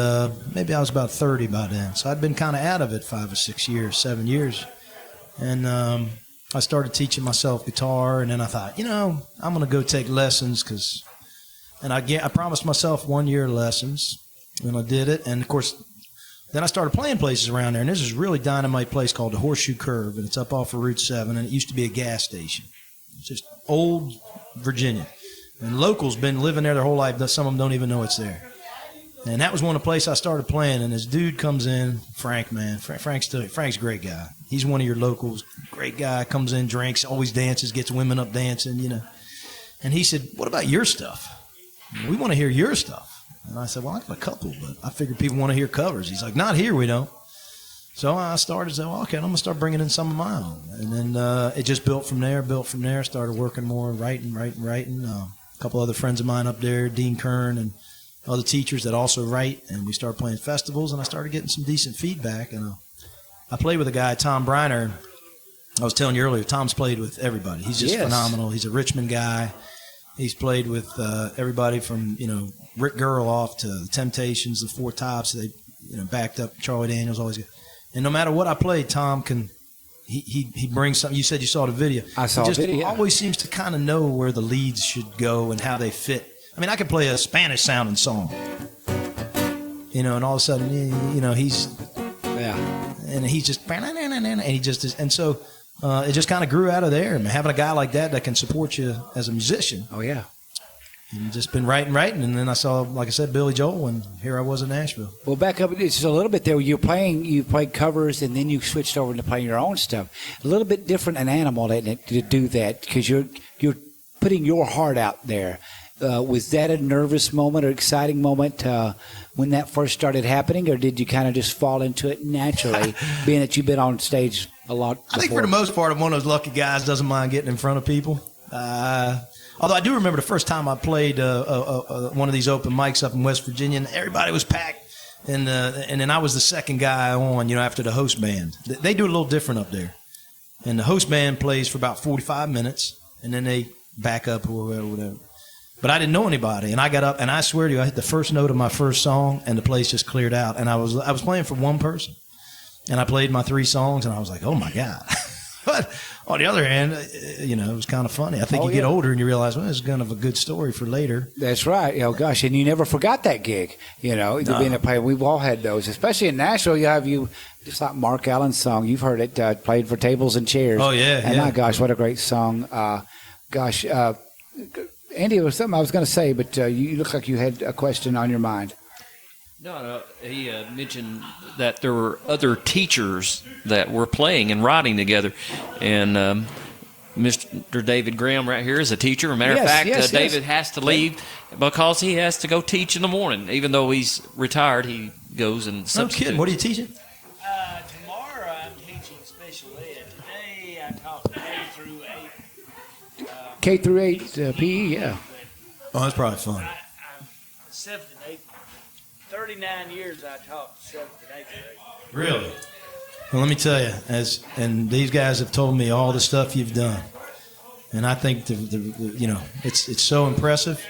maybe I was about 30 by then. So I'd been kind of out of it 5 or 6 years, 7 years, and I started teaching myself guitar. And then I thought, I'm going to go take lessons And I promised myself 1 year lessons, and I did it. And, of course, then I started playing places around there. And there's this really dynamite place called the Horseshoe Curve, and it's up off of Route 7, and it used to be a gas station. It's just old Virginia. And locals been living there their whole life. Some of them don't even know it's there. And that was one of the places I started playing. And this dude comes in, Frank, man. Frank's a great guy. He's one of your locals. Great guy. Comes in, drinks, always dances, gets women up dancing, And he said, what about your stuff? We want to hear your stuff. And I said, well, I got a couple, but I figured people want to hear covers. He's like, not here, we don't. So I started to say, well, okay, I'm going to start bringing in some of my own. And then it just built from there, started working more, writing. A couple other friends of mine up there, Dean Kern and other teachers that also write. And we started playing festivals, and I started getting some decent feedback. And I played with a guy, Tom Briner. I was telling you earlier, Tom's played with everybody. He's just phenomenal. He's a Richmond guy. He's played with everybody from, Rick Gerloff to the Temptations, the Four Tops. They, backed up Charlie Daniels, always good. And no matter what I play, Tom can, he brings something. You said you saw the video. I saw the video. He always seems to kind of know where the leads should go and how they fit. I mean, I could play a Spanish-sounding song, and all of a sudden, he's, and he's just, and he just is, and so. It just kind of grew out of there. I mean, having a guy like that can support you as a musician. Oh, yeah. And just been writing. And then I saw, like I said, Billy Joel, and here I was in Nashville. Well, back up just a little bit there. You played covers, and then you switched over to playing your own stuff. A little bit different an animal, isn't it, to do that, because you're putting your heart out there. Was that a nervous moment or exciting moment when that first started happening, or did you kind of just fall into it naturally, being that you've been on stage a lot. I think for the most part, I'm one of those lucky guys doesn't mind getting in front of people. Although I do remember the first time I played one of these open mics up in West Virginia, and everybody was packed, and then I was the second guy on, after the host band. They do it a little different up there. And the host band plays for about 45 minutes, and then they back up or whatever. But I didn't know anybody, and I got up, and I swear to you, I hit the first note of my first song, and the place just cleared out. And I was playing for one person, and I played my 3 songs, and I was like, oh, my God. But on the other hand, it was kind of funny. I think you get older, and you realize, well, this is kind of a good story for later. That's right. Oh, gosh, and you never forgot that gig, No. being a player. We've all had those, especially in Nashville. Just like Mark Allen's song. You've heard it, played for tables and chairs. Oh, yeah. And my gosh, what a great song. Andy, there was something I was going to say, but you look like you had a question on your mind. No. He mentioned that there were other teachers that were playing and writing together. And Mr. David Graham right here is a teacher. As a matter of fact, David has to leave because he has to go teach in the morning. Even though he's retired, he goes and substitutes. No kidding. What are you teaching? Tomorrow I'm teaching special ed. Today I taught K through 8. K through 8 PE, yeah. Oh, that's probably fun. I'm 7th and 8th. 39 years I taught 7th and 8th grade. Really? Well, let me tell you, and these guys have told me all the stuff you've done, and I think it's so impressive.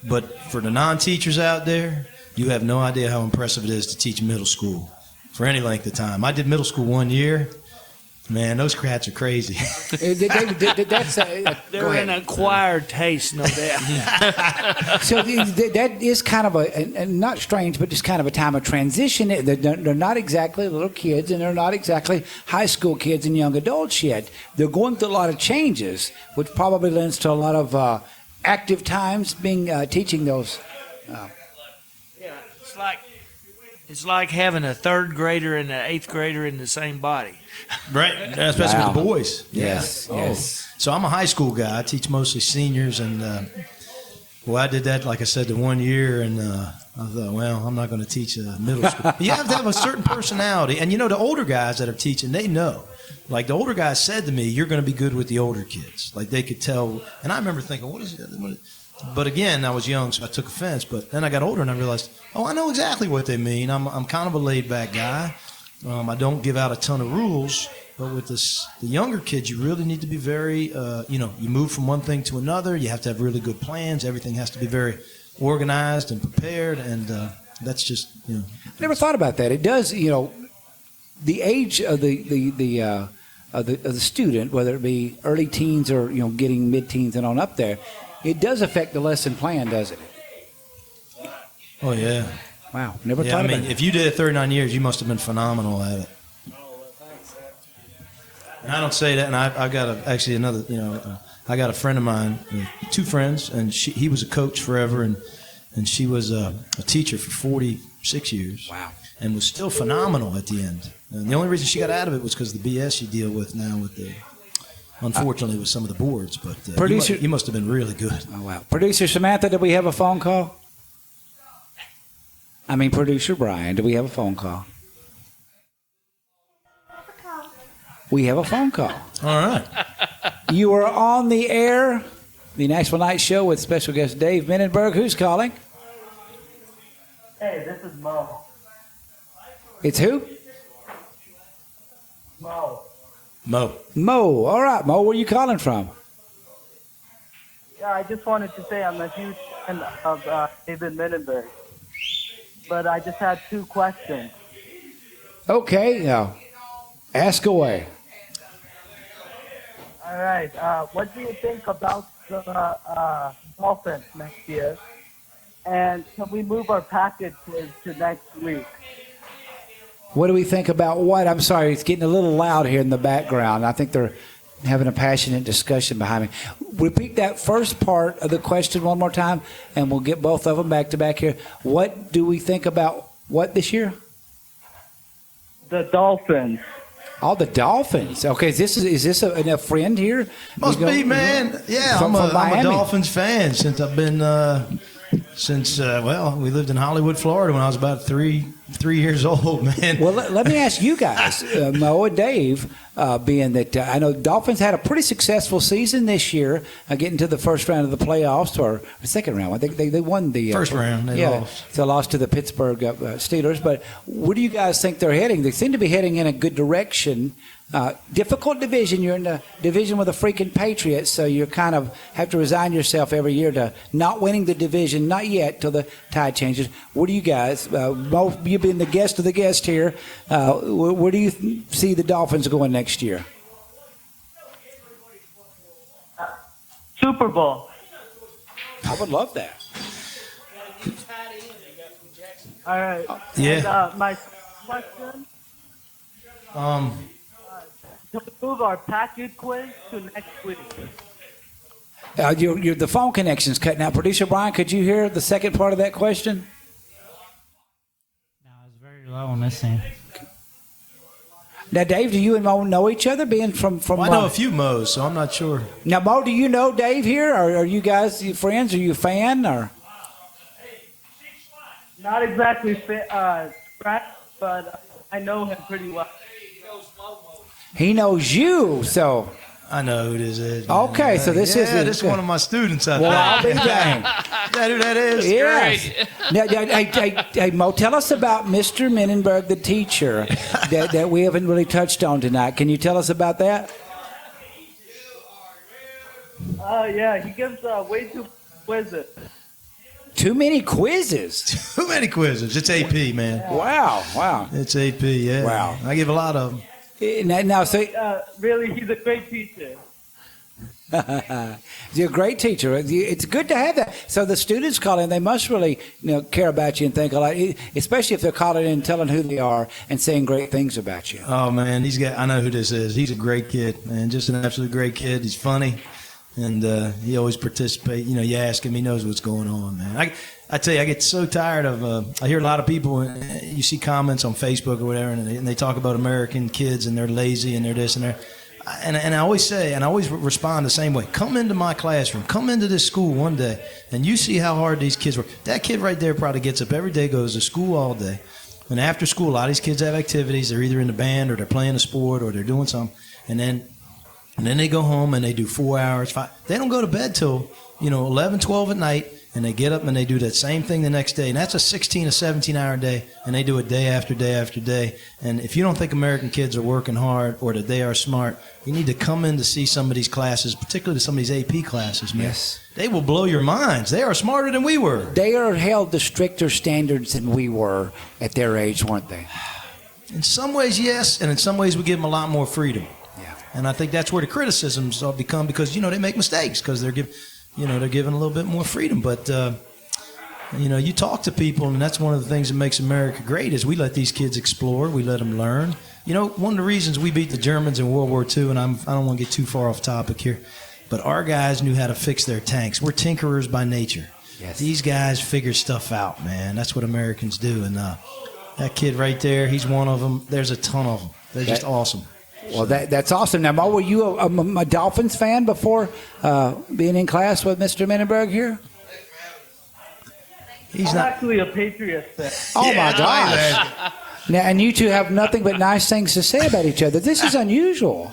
But for the non-teachers out there, you have no idea how impressive it is to teach middle school for any length of time. I did middle school 1 year. Man, those crats are crazy. They're an acquired taste, no doubt. So that is kind of a not strange, but just kind of a time of transition. They're not exactly little kids, and they're not exactly high school kids and young adults yet. They're going through a lot of changes, which probably lends to a lot of active times being teaching those. Yeah, it's like having a 3rd grader and an 8th grader in the same body. Right, especially with the boys. Yes, yeah. yes. So I'm a high school guy. I teach mostly seniors, and I did that, like I said, the 1 year, and I thought, well, I'm not going to teach middle school. You have to have a certain personality, and the older guys that are teaching, they know. Like the older guys said to me, "You're going to be good with the older kids." Like they could tell, and I remember thinking, "What is it?" But again, I was young, so I took offense. But then I got older, and I realized, I know exactly what they mean. I'm kind of a laid back guy. I don't give out a ton of rules, but with the younger kids, you really need to be very, you move from one thing to another. You have to have really good plans. Everything has to be very organized and prepared, and that's just, I never thought about that. It does, the age of the student, whether it be early teens or getting mid-teens and on up there, it does affect the lesson plan, doesn't it? Oh yeah. Wow, never thought about it. If you did it 39 years, you must have been phenomenal at it. And I don't say that, and I've got I got a friend of mine, 2 friends, and he was a coach forever, and she was a teacher for 46 years. Wow. And was still phenomenal at the end. And the only reason she got out of it was because of the BS you deal with now unfortunately, with some of the boards. But Producer, you must have been really good. Oh, wow. Producer Samantha, did we have a phone call? Producer Brian, do we have a phone call? We have a phone call. All right. You are on the air, the Nashville Night Show with special guest Dave Mininberg. Who's calling? Hey, this is Mo. It's who? Mo. Mo. All right, Mo. Where are you calling from? Yeah, I just wanted to say I'm a huge fan of David Mininberg. But I just had 2 questions. Okay. Ask away. All right. What do you think about the Dolphins next year? And can we move our package to next week? What do we think about what? I'm sorry, it's getting a little loud here in the background. I think they're having a passionate discussion behind me. Repeat that first part of the question one more time, and we'll get both of them back to back here. What do we think about what this year? The Dolphins. Oh, the Dolphins. Okay, is this a friend here? Must be, man. Yeah, I'm a Dolphins fan since I've been we lived in Hollywood, Florida when I was about 3 3 years old, man. Well, let me ask you guys, Mo and Dave, being that I know Dolphins had a pretty successful season this year, getting to the first round of the playoffs, or the second round. I think they won the first round. They lost. So lost to the Pittsburgh Steelers. But where do you guys think they're heading? They seem to be heading in a good direction. Difficult division. You're in the division with the freaking Patriots, so you kind of have to resign yourself every year to not winning the division, not yet, till the tide changes. What do you guys, Mo, you being the guest of the guest here, where do you see the Dolphins going next year? Super Bowl. I would love that. All right. Yeah. And, my question. To move our package quiz to next week. The phone connection's cutting out. Producer Brian, could you hear the second part of that question? No, it's very low on this end. Now, Dave, do you and Mo know each other, being from Well, I know a few Mo's, so I'm not sure. Now, Mo, do you know Dave here? Or are you guys friends? Are you a fan? Or Not exactly friends, but I know him pretty well. he knows you, so... I know who this is. Man. Okay, so this is... this is one of my students, I Well, I'll think. be dang. Is that who that is? Yes. Now, hey, Mo, tell us about Mr. Mininberg, the teacher, that we haven't really touched on tonight. Can you tell us about that? Yeah, he gives way too quizzes. Too many quizzes. Too many quizzes. It's AP, man. Wow. It's AP, yeah. Wow. I give a lot of them. Now, so Really, he's a great teacher. you're a great teacher. It's good to have that. So the students call in, they must really care about you and think a lot, especially if they're calling in and telling who they are and saying great things about you. Oh, man, I know who this is. He's a great kid, man. Just an absolute great kid. He's funny, and he always participates. You ask him, he knows what's going on, man. I tell you, I get so tired of. I hear a lot of people. You see comments on Facebook or whatever, and they talk about American kids and they're lazy and they're this and they're. And I always say, and I always respond the same way. Come into my classroom. Come into this school one day, and you see how hard these kids work. That kid right there probably gets up every day, goes to school all day, and after school, a lot of these kids have activities. They're either in the band or they're playing a sport or they're doing something, and then they go home and they do 4 hours, 5. They don't go to bed till 11, 12 at night. And they get up and they do that same thing the next day. And that's a 16 or 17-hour day. And they do it day after day after day. And if you don't think American kids are working hard or that they are smart, you need to come in to see some of these classes, particularly some of these AP classes, man. Yes. They will blow your minds. They are smarter than we were. They are held to stricter standards than we were at their age, weren't they? In some ways, yes. And in some ways, we give them a lot more freedom. Yeah. And I think that's where the criticisms all become because, they make mistakes because they're given a little bit more freedom. But, you talk to people, and that's one of the things that makes America great is we let these kids explore. We let them learn. One of the reasons we beat the Germans in World War II, and I don't want to get too far off topic here, but our guys knew how to fix their tanks. We're tinkerers by nature. Yes. These guys figure stuff out, man. That's what Americans do. And that kid right there, he's one of them. There's a ton of them. They're just awesome. Well, that's awesome. Now, Mo, were you a Dolphins fan before being in class with Mr. Mininberg here? He's I'm not actually a Patriots fan. Oh, my gosh. Now, and you two have nothing but nice things to say about each other. This is unusual.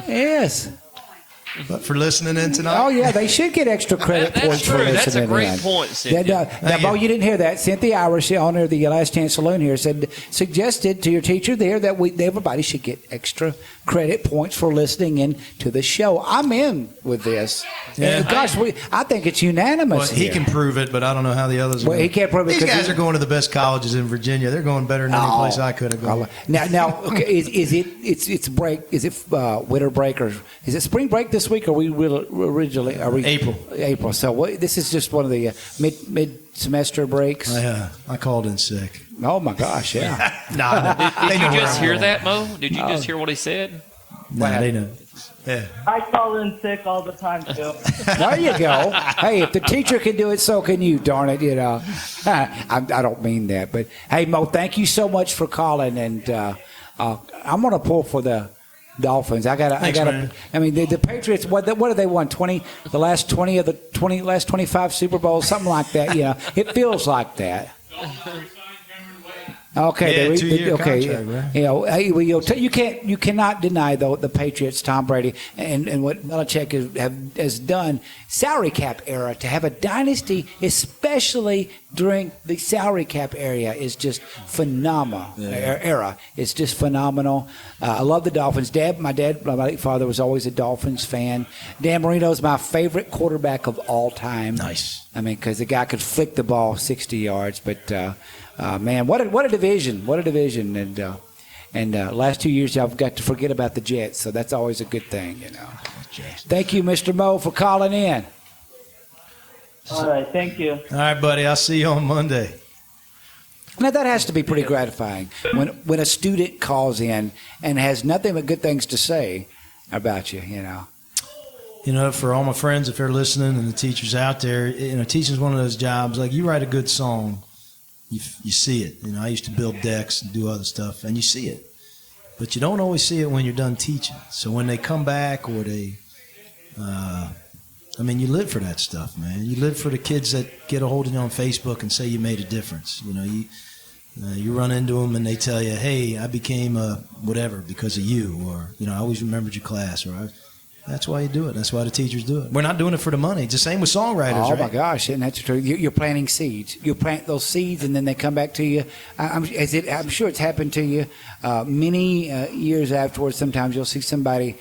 Yes. But for listening in tonight. Oh, yeah, they should get extra credit That's points true. for listening That's a great in. point, Cynthia. Now, Bo, you didn't hear that. Cynthia Irish, the owner of the Last Chance Saloon here, suggested to your teacher there that everybody should get extra credit points for listening in to the show. I'm in with this. Yeah. Gosh, I think it's unanimous. Well, he here. can prove it, but I don't know how the others are. Well, he can't prove it These 'cause guys are going to the best colleges in Virginia. They're going better than any place I could have gone. Now, okay, it's break? Is it winter break or is it spring break this week? Or we originally are we April? So this is just one of the mid semester breaks. I called in sick. Oh my gosh! Yeah. Did you just hear that, Mo? Did you just hear what he said? No, they know. Yeah. I call in sick all the time, too. There you go. Hey, if the teacher can do it, so can you, darn it. I don't mean that. But, hey, Mo, thank you so much for calling. And I'm going to pull for the Dolphins. I mean, the Patriots, what have they won? The last 25 Super Bowls, something like that. It feels like that. Okay, Yeah, 2-year okay. contract, right? You know, you cannot deny though the Patriots, Tom Brady, and what Belichick has done, salary cap era, to have a dynasty, especially during the salary cap area, is just phenomenal. Era, it's just phenomenal. I love the Dolphins. My late father was always a Dolphins fan. Dan Marino's my favorite quarterback of all time. Nice. I mean, because the guy could flick the ball 60 yards, but. Man, what a division! What a division! And last 2 years, I've got to forget about the Jets, so that's always a good thing, you know. Thank you, Mr. Mo, for calling in. All right, thank you. All right, buddy. I'll see you on Monday. Now that has to be pretty gratifying when a student calls in and has nothing but good things to say about you, you know. You know, for all my friends, if they're listening, and the teachers out there, you know, teaching's one of those jobs. Like, you write a good song. You see it. You know, I used to build decks and do other stuff, and you see it. But you don't always see it when you're done teaching. So when they come back or they, you live for that stuff, man. You live for the kids that get a hold of you on Facebook and say you made a difference. You know, you run into them and they tell you, hey, I became a whatever because of you, or, you know, I always remembered your class, or that's why you do it. That's why the teachers do it. We're not doing it for the money. It's the same with songwriters, right? Oh, my gosh, and that's true. You're planting seeds. You plant those seeds, and then they come back to you. I'm sure it's happened to you many years afterwards. Sometimes you'll see somebody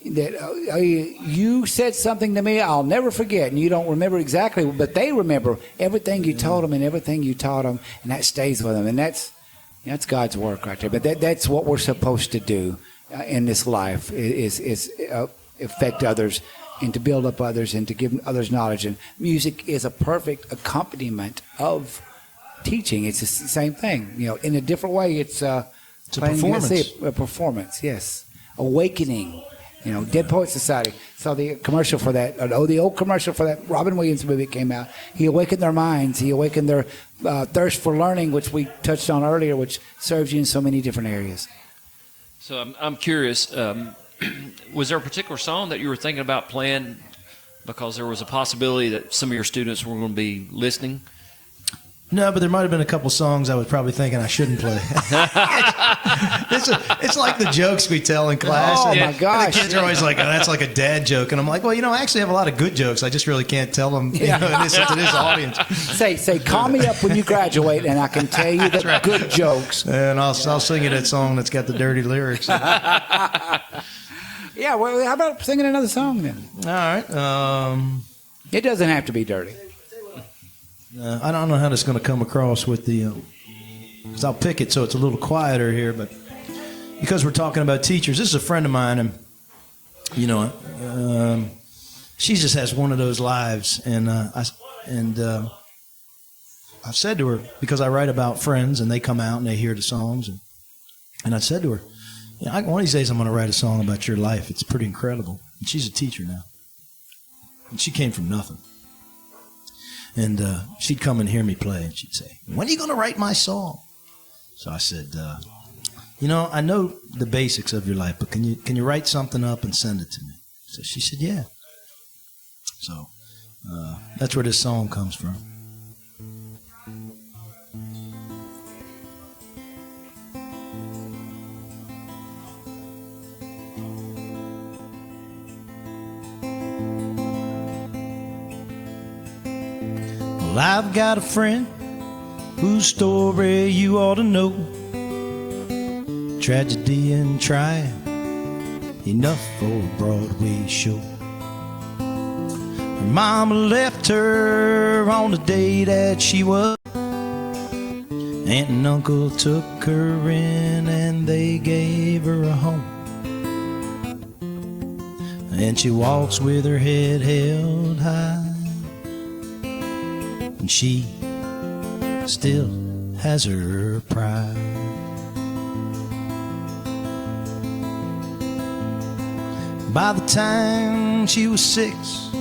that you said something to me I'll never forget, and you don't remember exactly, but they remember everything you told them and everything you taught them, and that stays with them. And that's God's work right there. But that's what we're supposed to do in this life is affect others and to build up others and to give others knowledge. And music is a perfect accompaniment of teaching. It's the same thing, you know, in a different way. It's a performance. A performance, yes. Awakening. You know, Dead Poet Society. Saw the commercial for that. The old commercial for that Robin Williams movie came out. He awakened their minds. He awakened their thirst for learning, which we touched on earlier, which serves you in so many different areas. So I'm curious. Was there a particular song that you were thinking about playing because there was a possibility that some of your students were going to be listening? No, but there might have been a couple songs I was probably thinking I shouldn't play. It's like the jokes we tell in class. Oh, my gosh. And the kids are always like, oh, that's like a dad joke. And I'm like, well, you know, I actually have a lot of good jokes. I just really can't tell them to this audience. Say, call me up when you graduate, and I can tell you the good jokes. And I'll sing you that song that's got the dirty lyrics. Yeah, well, how about singing another song then? All right. It doesn't have to be dirty. I don't know how this is going to come across with the, because I'll pick it so it's a little quieter here, but because we're talking about teachers, this is a friend of mine, and, you know, she just has one of those lives, and I've said to her, because I write about friends, and they come out and they hear the songs, and I said to her, you know, one of these days I'm going to write a song about your life. It's pretty incredible. And she's a teacher now. And she came from nothing. And she'd come and hear me play, and she'd say, when are you going to write my song? So I said, you know, I know the basics of your life, but can you write something up and send it to me? So she said, yeah. So that's where this song comes from. Well, I've got a friend whose story you ought to know. Tragedy and triumph, enough for a Broadway show. Her mama left her on the day that she was. Aunt and uncle took her in and they gave her a home. And she walks with her head held high. And she still has her pride. By the time she was 6,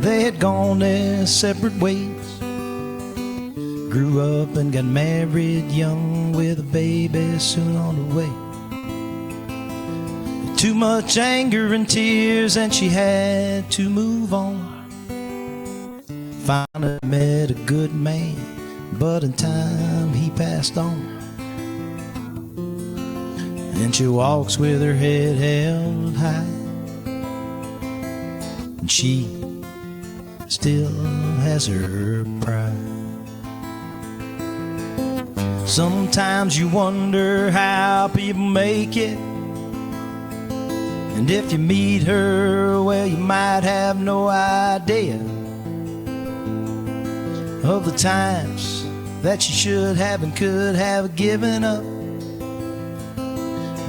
they had gone their separate ways. Grew up and got married young with a baby soon on the way. Too much anger and tears and she had to move on. Finally met a good man but in time he passed on. And she walks with her head held high, and she still has her pride. Sometimes you wonder how people make it, and if you meet her, well, you might have no idea of the times that she should have and could have given up.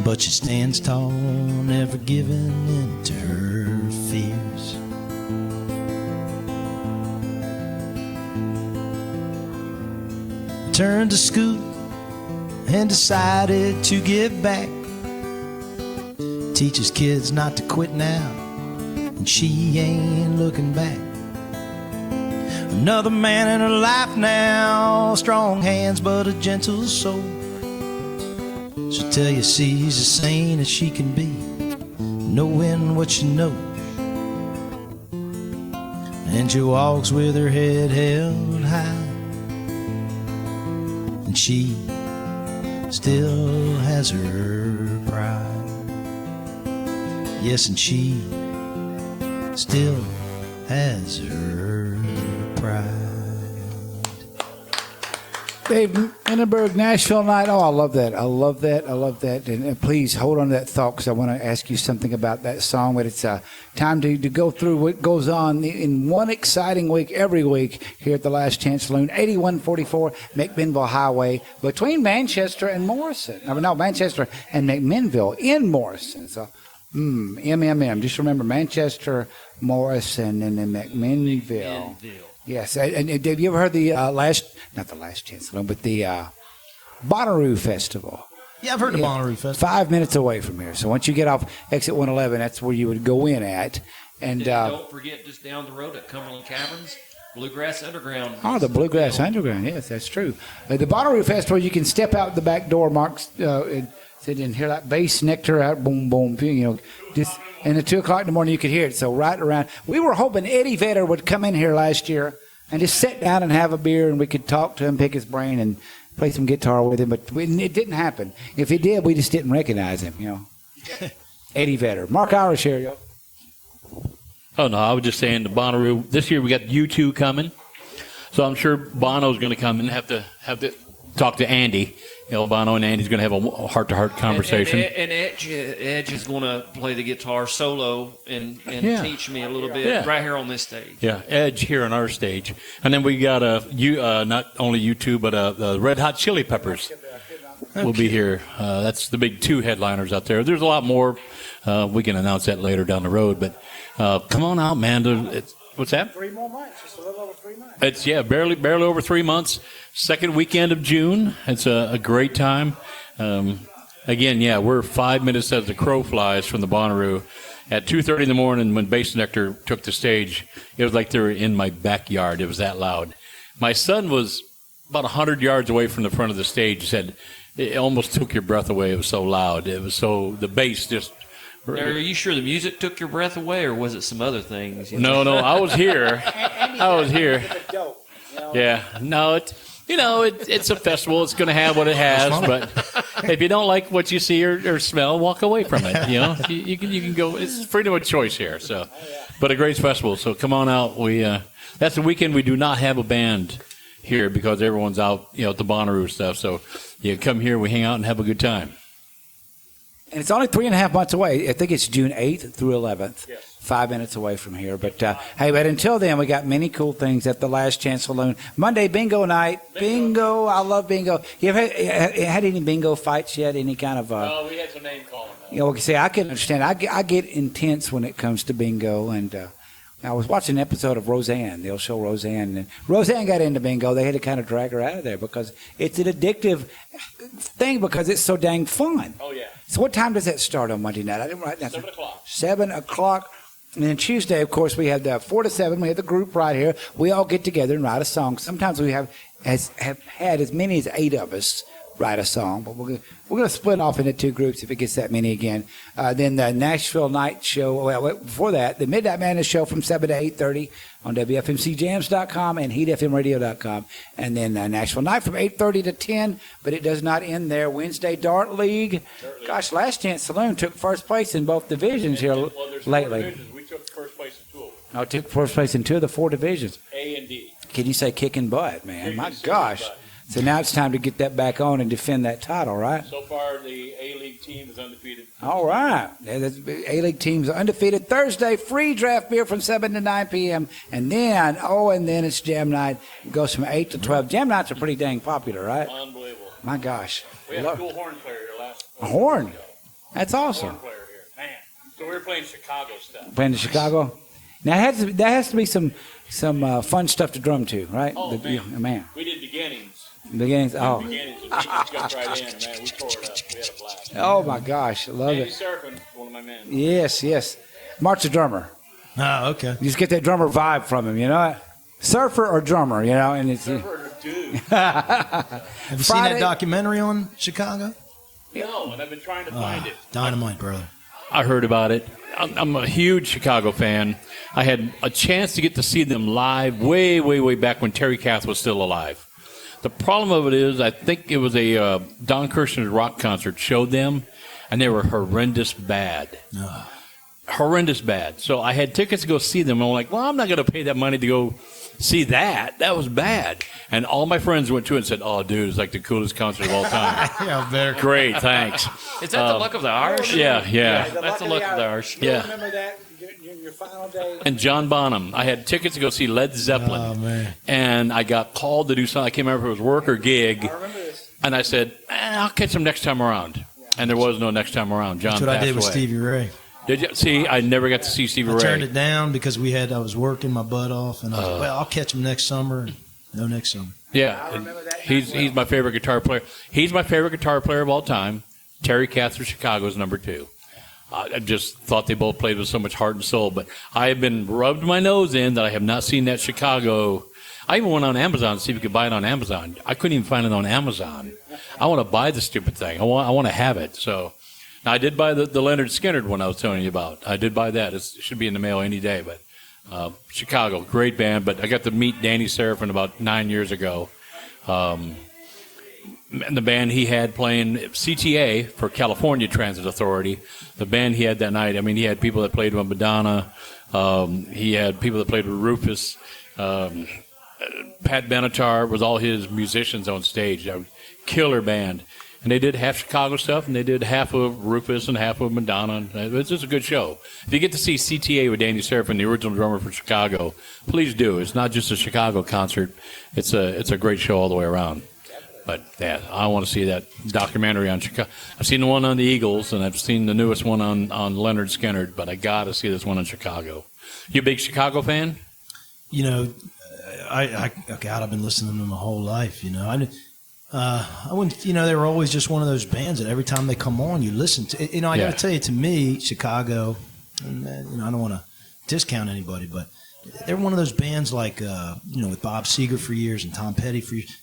But she stands tall, never giving in to her fears. Turned to school and decided to give back. Teaches kids not to quit now, and she ain't looking back. Another man in her life now, strong hands but a gentle soul. She'll tell you she's as sane as she can be, knowing what she knows. And she walks with her head held high, and she still has her pride. Yes, and she still has her pride. Dave Mininberg, Nashville night. Oh, I love that. I love that. I love that. And please hold on to that thought, because I want to ask you something about that song. But it's time to go through what goes on in one exciting week every week here at the Last Chance Saloon, 8144 McMinnville Highway, between Manchester and Morrison. No, Manchester and McMinnville in Morrison. So, MMM. Just remember Manchester, Morrison, and then McMinnville. Yes, and have you ever heard the not the Last Chance Saloon, but the Bonnaroo Festival? Yeah, I've heard the Bonnaroo Festival. 5 minutes away from here. So once you get off exit 111, that's where you would go in at. And don't forget, just down the road at Cumberland Caverns, Bluegrass Underground. Oh, the Bluegrass Underground. Yes, that's true. The Bonnaroo Festival, you can step out the back door, Mark's, and sit in here like bass nectar out, boom, boom, just. And at 2 o'clock in the morning, you could hear it. So right around, we were hoping Eddie Vedder would come in here last year and just sit down and have a beer, and we could talk to him, pick his brain, and play some guitar with him. But it didn't happen. If it did, we just didn't recognize him, Eddie Vedder. Mark Irish here, yo. Oh, no, I was just saying the Bonnaroo. This year we got U2 coming. So I'm sure Bono's going to come and have to talk to Andy. Bono and Andy's going to have a heart-to-heart conversation. And Edge is going to play the guitar solo and teach me a little bit right here on this stage. Yeah, Edge here on our stage. And then we got not only U2, but the Red Hot Chili Peppers will be here. That's the big 2 headliners out there. There's a lot more. We can announce that later down the road. But come on out, man. What's that? 3 more months. Just a little over 3 months. It's, barely over 3 months. Second weekend of June. It's a great time. Again, we're 5 minutes as the crow flies from the Bonnaroo. At 2:30 in the morning, when Bass Nectar took the stage, it was like they were in my backyard. It was that loud. My son was about 100 yards away from the front of the stage. He said it almost took your breath away. It was so loud. It was so, the bass just... Now, are you sure the music took your breath away, or was it some other things? No, I was here. Yeah, no, it's a festival. It's going to have what it has, but if you don't like what you see or smell, walk away from it. You can go. It's freedom of choice here. So, but a great festival. So come on out. That's the weekend we do not have a band here because everyone's out, at the Bonnaroo stuff. So you come here, we hang out and have a good time. And it's only 3.5 months away. I think it's June 8th through 11th. Yes. 5 minutes away from here. But, hey, but until then, we got many cool things at the Last Chance Saloon. Monday, bingo night. Bingo. I love bingo. You ever had any bingo fights yet? Any kind of... we had some name calling. I can understand. I get intense when it comes to bingo. And I was watching an episode of Roseanne, the old show Roseanne. And Roseanne got into bingo. They had to kind of drag her out of there because it's an addictive thing because it's so dang fun. Oh, yeah. So what time does that start on Monday night? I didn't write that. 7 o'clock. 7 o'clock. And then Tuesday, of course, we have the 4 to 7. We have the group right here. We all get together and write a song. Sometimes we have had as many as 8 of us write a song. But we're going to split off into two groups if it gets that many again. Then the Nashville Night Show. Well, before that, the Midnight Madness Show from 7 to 8:30 on WFMCJams.com and HeatFMRadio.com. And then Nashville Night from 8:30 to 10. But it does not end there. Wednesday Dart League. Gosh, Last Chance Saloon took first place in both divisions here lately. Divisions. We took first place in 2 of them. I took first place in 2 of the 4 divisions. A and D. Can you say kicking butt, man? My gosh. So now it's time to get that back on and defend that title, right? So far, the A-League team is undefeated. All right. The A-League teams are undefeated. Thursday, free draft beer from 7 to 9 p.m. And then it's Jam Night. It goes from 8 to 12. Jam Nights are pretty dang popular, right? Unbelievable. My gosh. We had a cool horn player here last A horn? That's awesome. Horn player here. Man. So we were playing Chicago stuff. Playing to Chicago? Now, that has to be some fun stuff to drum to, right? Oh, man. We did beginnings. Beginnings. Oh. Beginnings. We jumped right in, man. We tore it up. We had a blast. Oh, my gosh. I love Andy it. Serpin, one of my men. Yes. Mark's a drummer. Oh, okay. You just get that drummer vibe from him, you know? Surfer or drummer, you know? And it's Surfer or dude. Have you seen that documentary on Chicago? No, and I've been trying to find it. Dynamite, brother. I heard about it. I'm a huge Chicago fan. I had a chance to get to see them live way, way, way back when Terry Kath was still alive. The problem of it is, I think it was a Don Kirshner's rock concert showed them, and they were horrendous bad. Horrendous bad. So I had tickets to go see them, and I'm like, well, I'm not going to pay that money to go see that. That was bad. And all my friends went to it and said, oh, dude, it's like the coolest concert of all time. Yeah, very cool. Great, thanks. Is that the luck of the Irish? Yeah. That's the luck of the Irish. Yeah. Remember that? Your final day. And John Bonham. I had tickets to go see Led Zeppelin. Oh, man. And I got called to do something. I can't remember if it was work or gig. I remember this. And I said, I'll catch them next time around. And there was no next time around. John That's what I passed did with away. Stevie Ray. Did you? See, I never got to see Stevie I Ray. turned it down because I was working my butt off, and I was like, well, I'll catch him next summer. No, next summer. Yeah. He's my favorite guitar player. He's my favorite guitar player of all time. Terry Kath of Chicago is number 2. I just thought they both played with so much heart and soul. But I have been rubbed my nose in that I have not seen that Chicago. I even went on Amazon to see if you could buy it on Amazon. I couldn't even find it on Amazon. I want to buy the stupid thing. I want to have it. So now I did buy the Leonard Skinner one I was telling you about. I did buy that. It should be in the mail any day. But Chicago, great band. But I got to meet Danny Seraphin about 9 years ago. And the band he had playing CTA for California Transit Authority, the band he had that night, I mean, he had people that played with Madonna. He had people that played with Rufus. Pat Benatar was all his musicians on stage. A killer band. And they did half Chicago stuff, and they did half of Rufus and half of Madonna. It was just a good show. If you get to see CTA with Danny Seraphin, the original drummer for Chicago, please do. It's not just a Chicago concert. It's a great show all the way around. But, yeah, I want to see that documentary on Chicago. I've seen the one on the Eagles, and I've seen the newest one on Leonard Skinner, but I got to see this one on Chicago. You a big Chicago fan? You know, God, I've been listening to them my whole life, you know. I wouldn't, you know, they were always just one of those bands that every time they come on, you listen to. You know, I got to tell you, to me, Chicago, and, you know, I don't want to discount anybody, but they're one of those bands like, you know, with Bob Seger for years and Tom Petty for years.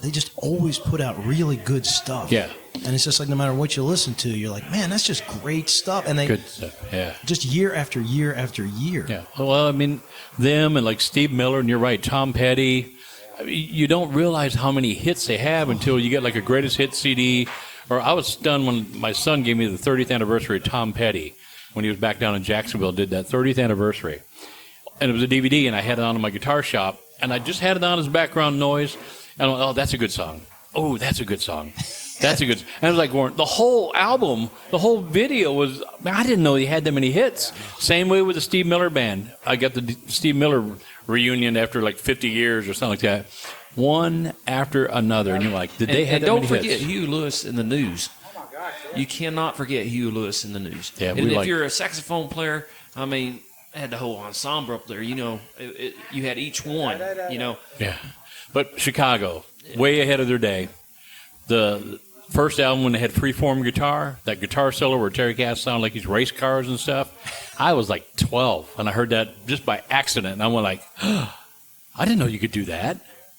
They just always put out really good stuff. Yeah. And it's just like no matter what you listen to, you're like, man, that's just great stuff. And they Good stuff, yeah. just year after year after year. Yeah. Well, I mean, them and like Steve Miller, and you're right, Tom Petty. I mean, you don't realize how many hits they have until you get like a greatest hit CD. Or I was stunned when my son gave me the 30th anniversary of Tom Petty when he was back down in Jacksonville, did that 30th anniversary. And it was a DVD, and I had it on in my guitar shop, and I just had it on as background noise. And I went, oh, that's a good song. Oh, that's a good song. That's a good. And I was like, Warren, the whole album, the whole video was. Man, I didn't know he had that many hits. Same way with the Steve Miller band. I got the Steve Miller reunion after like 50 years or something like that, one after another, and you're like, did they have that many hits? And don't forget Hugh Lewis in the news. Oh my gosh! You cannot forget Hugh Lewis in the news. Yeah, and if you're a saxophone player, I mean, I had the whole ensemble up there. You know, you had each one. You know. Yeah, but Chicago, way ahead of their day. The first album when they had freeform guitar, that guitar solo where Terry Kath sounded like he's race cars and stuff. I was like 12, and I heard that just by accident, and I went like, oh, I didn't know you could do that.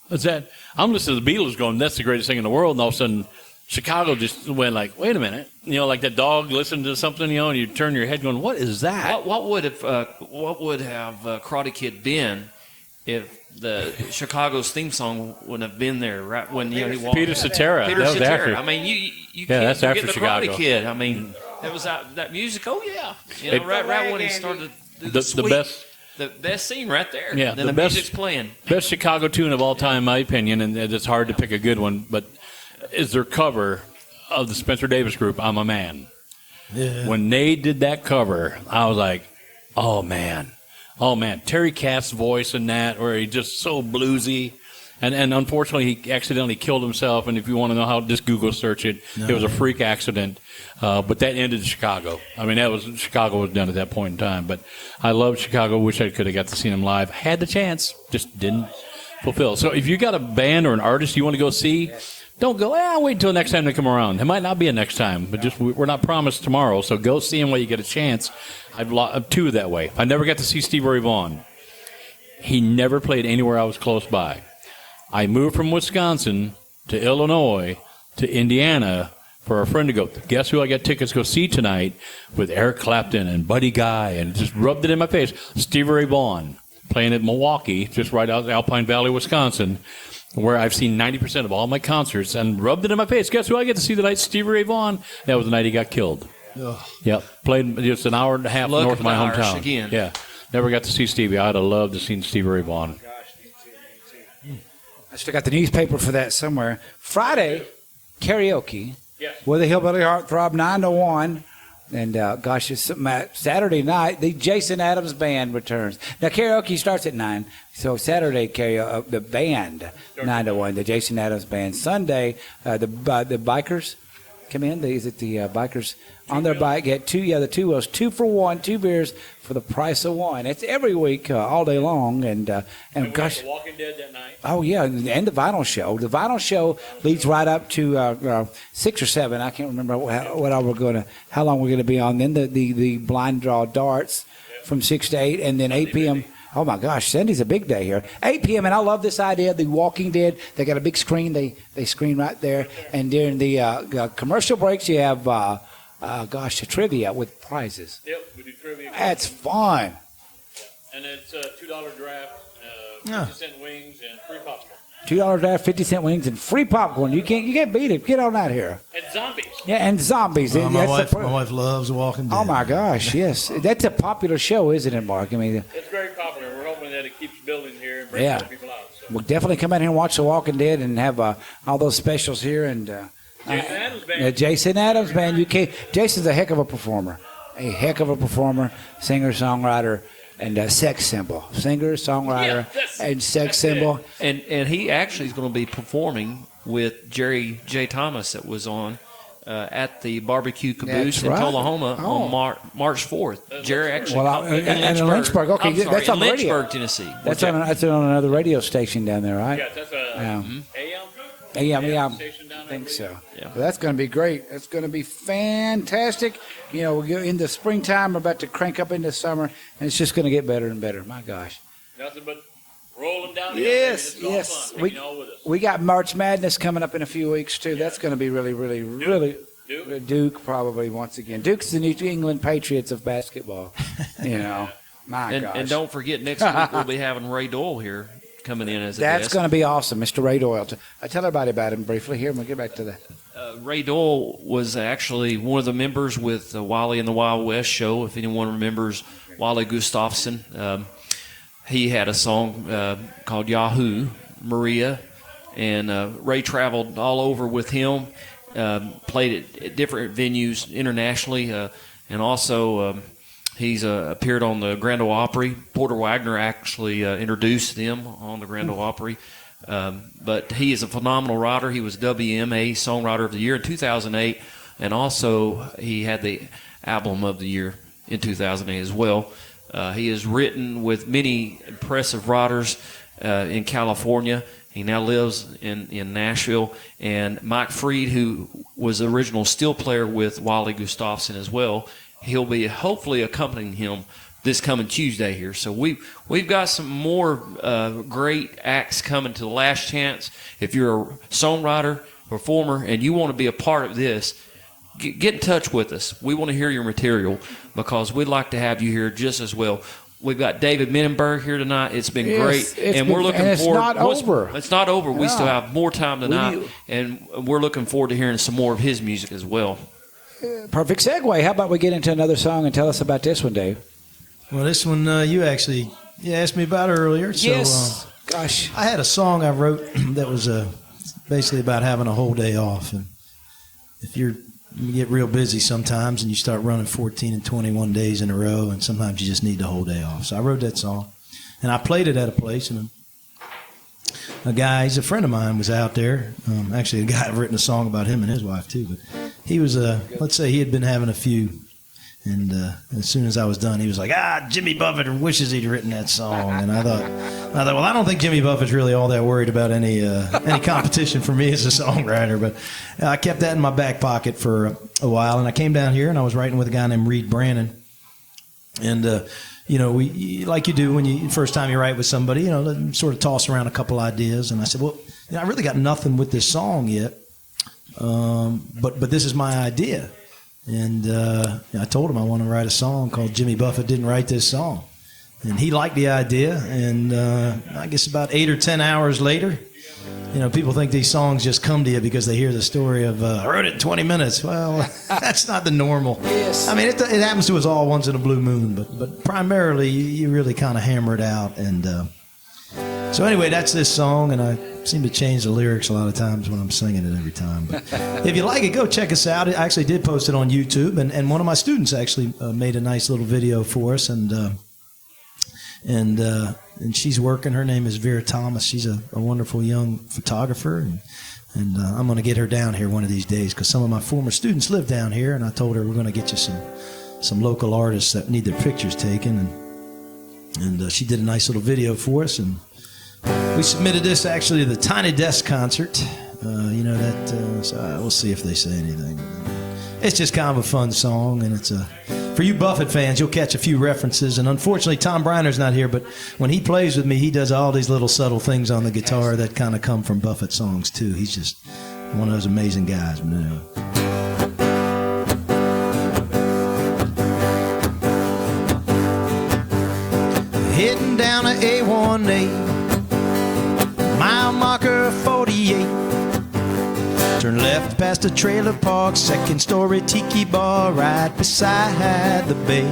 What's that? I'm listening to the Beatles going, that's the greatest thing in the world, and all of a sudden, Chicago just went like, wait a minute, like that dog listening to something, and you turn your head going, what is that? What would have Karate Kid been if the Chicago's theme song wouldn't have been there right when he walked? Peter Cetera. Peter that was Cetera. after. I mean, you can't that's forget after the Chicago. Karate Kid. I mean, that was that music. Oh yeah, right when he started the best scene right there. Yeah, then the music's playing. Best Chicago tune of all time, in my opinion, and it's hard to pick a good one, but is their cover of the Spencer Davis Group, "I'm a Man." Yeah. When they did that cover, I was like, oh man. Terry Kath's voice in that, where he's just so bluesy. And unfortunately, he accidentally killed himself. And if you want to know how, just Google search it. No. It was a freak accident. But that ended Chicago. I mean, Chicago was done at that point in time. But I love Chicago. Wish I could have got to see them live. Had the chance, just didn't fulfill. So if you got a band or an artist you want to go see, don't go, wait until next time they come around. It might not be a next time, but just we're not promised tomorrow. So go see them while you get a chance. I've two that way. I never got to see Stevie Ray Vaughan. He never played anywhere I was close by. I moved from Wisconsin to Illinois to Indiana for a friend to go, guess who I got tickets to go see tonight with Eric Clapton and Buddy Guy, and just rubbed it in my face. Stevie Ray Vaughan playing at Milwaukee, just right out of Alpine Valley, Wisconsin, where I've seen 90% of all my concerts, and rubbed it in my face. Guess who I get to see tonight? Stevie Ray Vaughan. That was the night he got killed. Ugh. Yep. Played just an hour and a half north of my hometown. Again. Yeah. Never got to see Stevie. I'd have loved to have seen Stevie Ray Vaughan. I still got the newspaper for that somewhere. Friday, karaoke. Yes. With the Hillbilly Heartthrob 9 to 1. And, it's Saturday night, the Jason Adams Band returns. Now, karaoke starts at 9. So, Saturday, the band, 9 to 1, the Jason Adams Band. Sunday, the bikers come in. Is it the bikers on their bike? Get the 2 wheels, 2 for 1, 2 beers for the price of 1. It's every week, all day long. And gosh. The Walking Dead that night. Oh, yeah, and the vinyl show. The vinyl show leads right up to 6 or 7. I can't remember how long we're going to be on. Then the blind draw darts from 6 to 8, and then 8 p.m. Oh, my gosh, Sunday's a big day here. 8 p.m., and I love this idea, The Walking Dead. They got a big screen. They screen right there. And during the commercial breaks, you have, trivia with prizes. Yep, we do trivia. That's fun. And it's a $2 draft, 50-cent wings, and free popcorn. $2 draft, 50-cent wings, and free popcorn. You can't beat it. Get on out here. And zombies. Yeah, and zombies. My wife loves Walking Dead. Oh my gosh, yes, that's a popular show, isn't it, Mark? I mean, it's very popular. We're hoping that it keeps building here and bringing more people out. So. We'll definitely come out here and watch The Walking Dead and have all those specials here. And Jason Adams Band. Jason Adams Band. Jason's a heck of a performer. Singer, songwriter. And sex symbol, singer, songwriter, and sex symbol. And he actually is going to be performing with Jerry J. Thomas that was on at the Barbecue Caboose in Tullahoma on March 4th. Jerry actually in Lynchburg. Okay, that's on Lynchburg, Tennessee. That's on another radio station down there, right? Yeah, that's AM. Yeah, I think so. Yeah. Well, that's going to be great. It's going to be fantastic. We'll go into springtime. We're about to crank up into summer, and it's just going to get better and better. My gosh. Nothing but rolling down the Yes. We got March Madness coming up in a few weeks, too. Yeah. That's going to be really, really, really. Duke probably once again. Duke's the New England Patriots of basketball. My gosh. And don't forget, next week we'll be having Ray Doyle here. Coming in as a That's guest. going to be awesome, Mr. Ray Doyle. Tell everybody about him briefly here, and we'll get back to that. Ray Doyle was actually one of the members with Wally and the Wild West show. If anyone remembers Wally Gustafson, he had a song called Yahoo, Maria, and Ray traveled all over with him, played at different venues internationally, and also he's appeared on the Grand Ole Opry. Porter Wagner actually introduced them on the Grand Ole Opry. But he is a phenomenal writer. He was WMA Songwriter of the Year in 2008, and also he had the Album of the Year in 2008 as well. He has written with many impressive writers in California. He now lives in Nashville. And Mike Freed, who was the original steel player with Wally Gustafson as well, he'll be hopefully accompanying him this coming Tuesday here. So we've got some more great acts coming to the Last Chance. If you're a songwriter, performer and you want to be a part of this, get in touch with us. We want to hear your material because we'd like to have you here just as well. We've got David Mininberg here tonight. It's been great, and we're looking forward. It's not over. We still have more time tonight, and we're looking forward to hearing some more of his music as well. Perfect segue. How about we get into another song and tell us about this one, Dave? Well, this one you actually asked me about earlier. Yes. So, gosh. I had a song I wrote that was basically about having a whole day off. And if you get real busy sometimes and you start running 14 and 21 days in a row, and sometimes you just need the whole day off. So I wrote that song, and I played it at a place, and a guy, he's a friend of mine, was out there. Actually, a guy, I've written a song about him and his wife too, but he was, let's say he had been having a few, and as soon as I was done, he was like, Jimmy Buffett wishes he'd written that song. And I thought, well, I don't think Jimmy Buffett's really all that worried about any competition for me as a songwriter. But I kept that in my back pocket for a while, and I came down here and I was writing with a guy named Reed Brannon. And we, like you do when you first time you write with somebody, sort of toss around a couple ideas. And I said, well, I really got nothing with this song yet, but this is my idea. And I told him I want to write a song called Jimmy Buffett Didn't Write This Song. And he liked the idea. And I guess about 8 or 10 hours later, people think these songs just come to you because they hear the story of, I wrote it in 20 minutes. Well, that's not the normal. Yes. I mean, it happens to us all once in a blue moon, but primarily you really kind of hammer it out. And so anyway, that's this song, and I seem to change the lyrics a lot of times when I'm singing it every time. But if you like it, go check us out. I actually did post it on YouTube, and one of my students actually made a nice little video for us, and she's working. Her name is Vera Thomas. She's a wonderful young photographer, and I'm going to get her down here one of these days because some of my former students live down here, and I told her we're going to get you some local artists that need their pictures taken, and she did a nice little video for us, and we submitted this actually to the Tiny Desk concert. So we'll see if they say anything. It's just kind of a fun song, and it's for you Buffett fans, you'll catch a few references. And unfortunately, Tom Briner's not here, but when he plays with me, he does all these little subtle things on the guitar that kind of come from Buffett songs too. He's just one of those amazing guys. Heading down to A18. Mile marker 48. Turn left past the trailer park, second story tiki bar right beside the bay.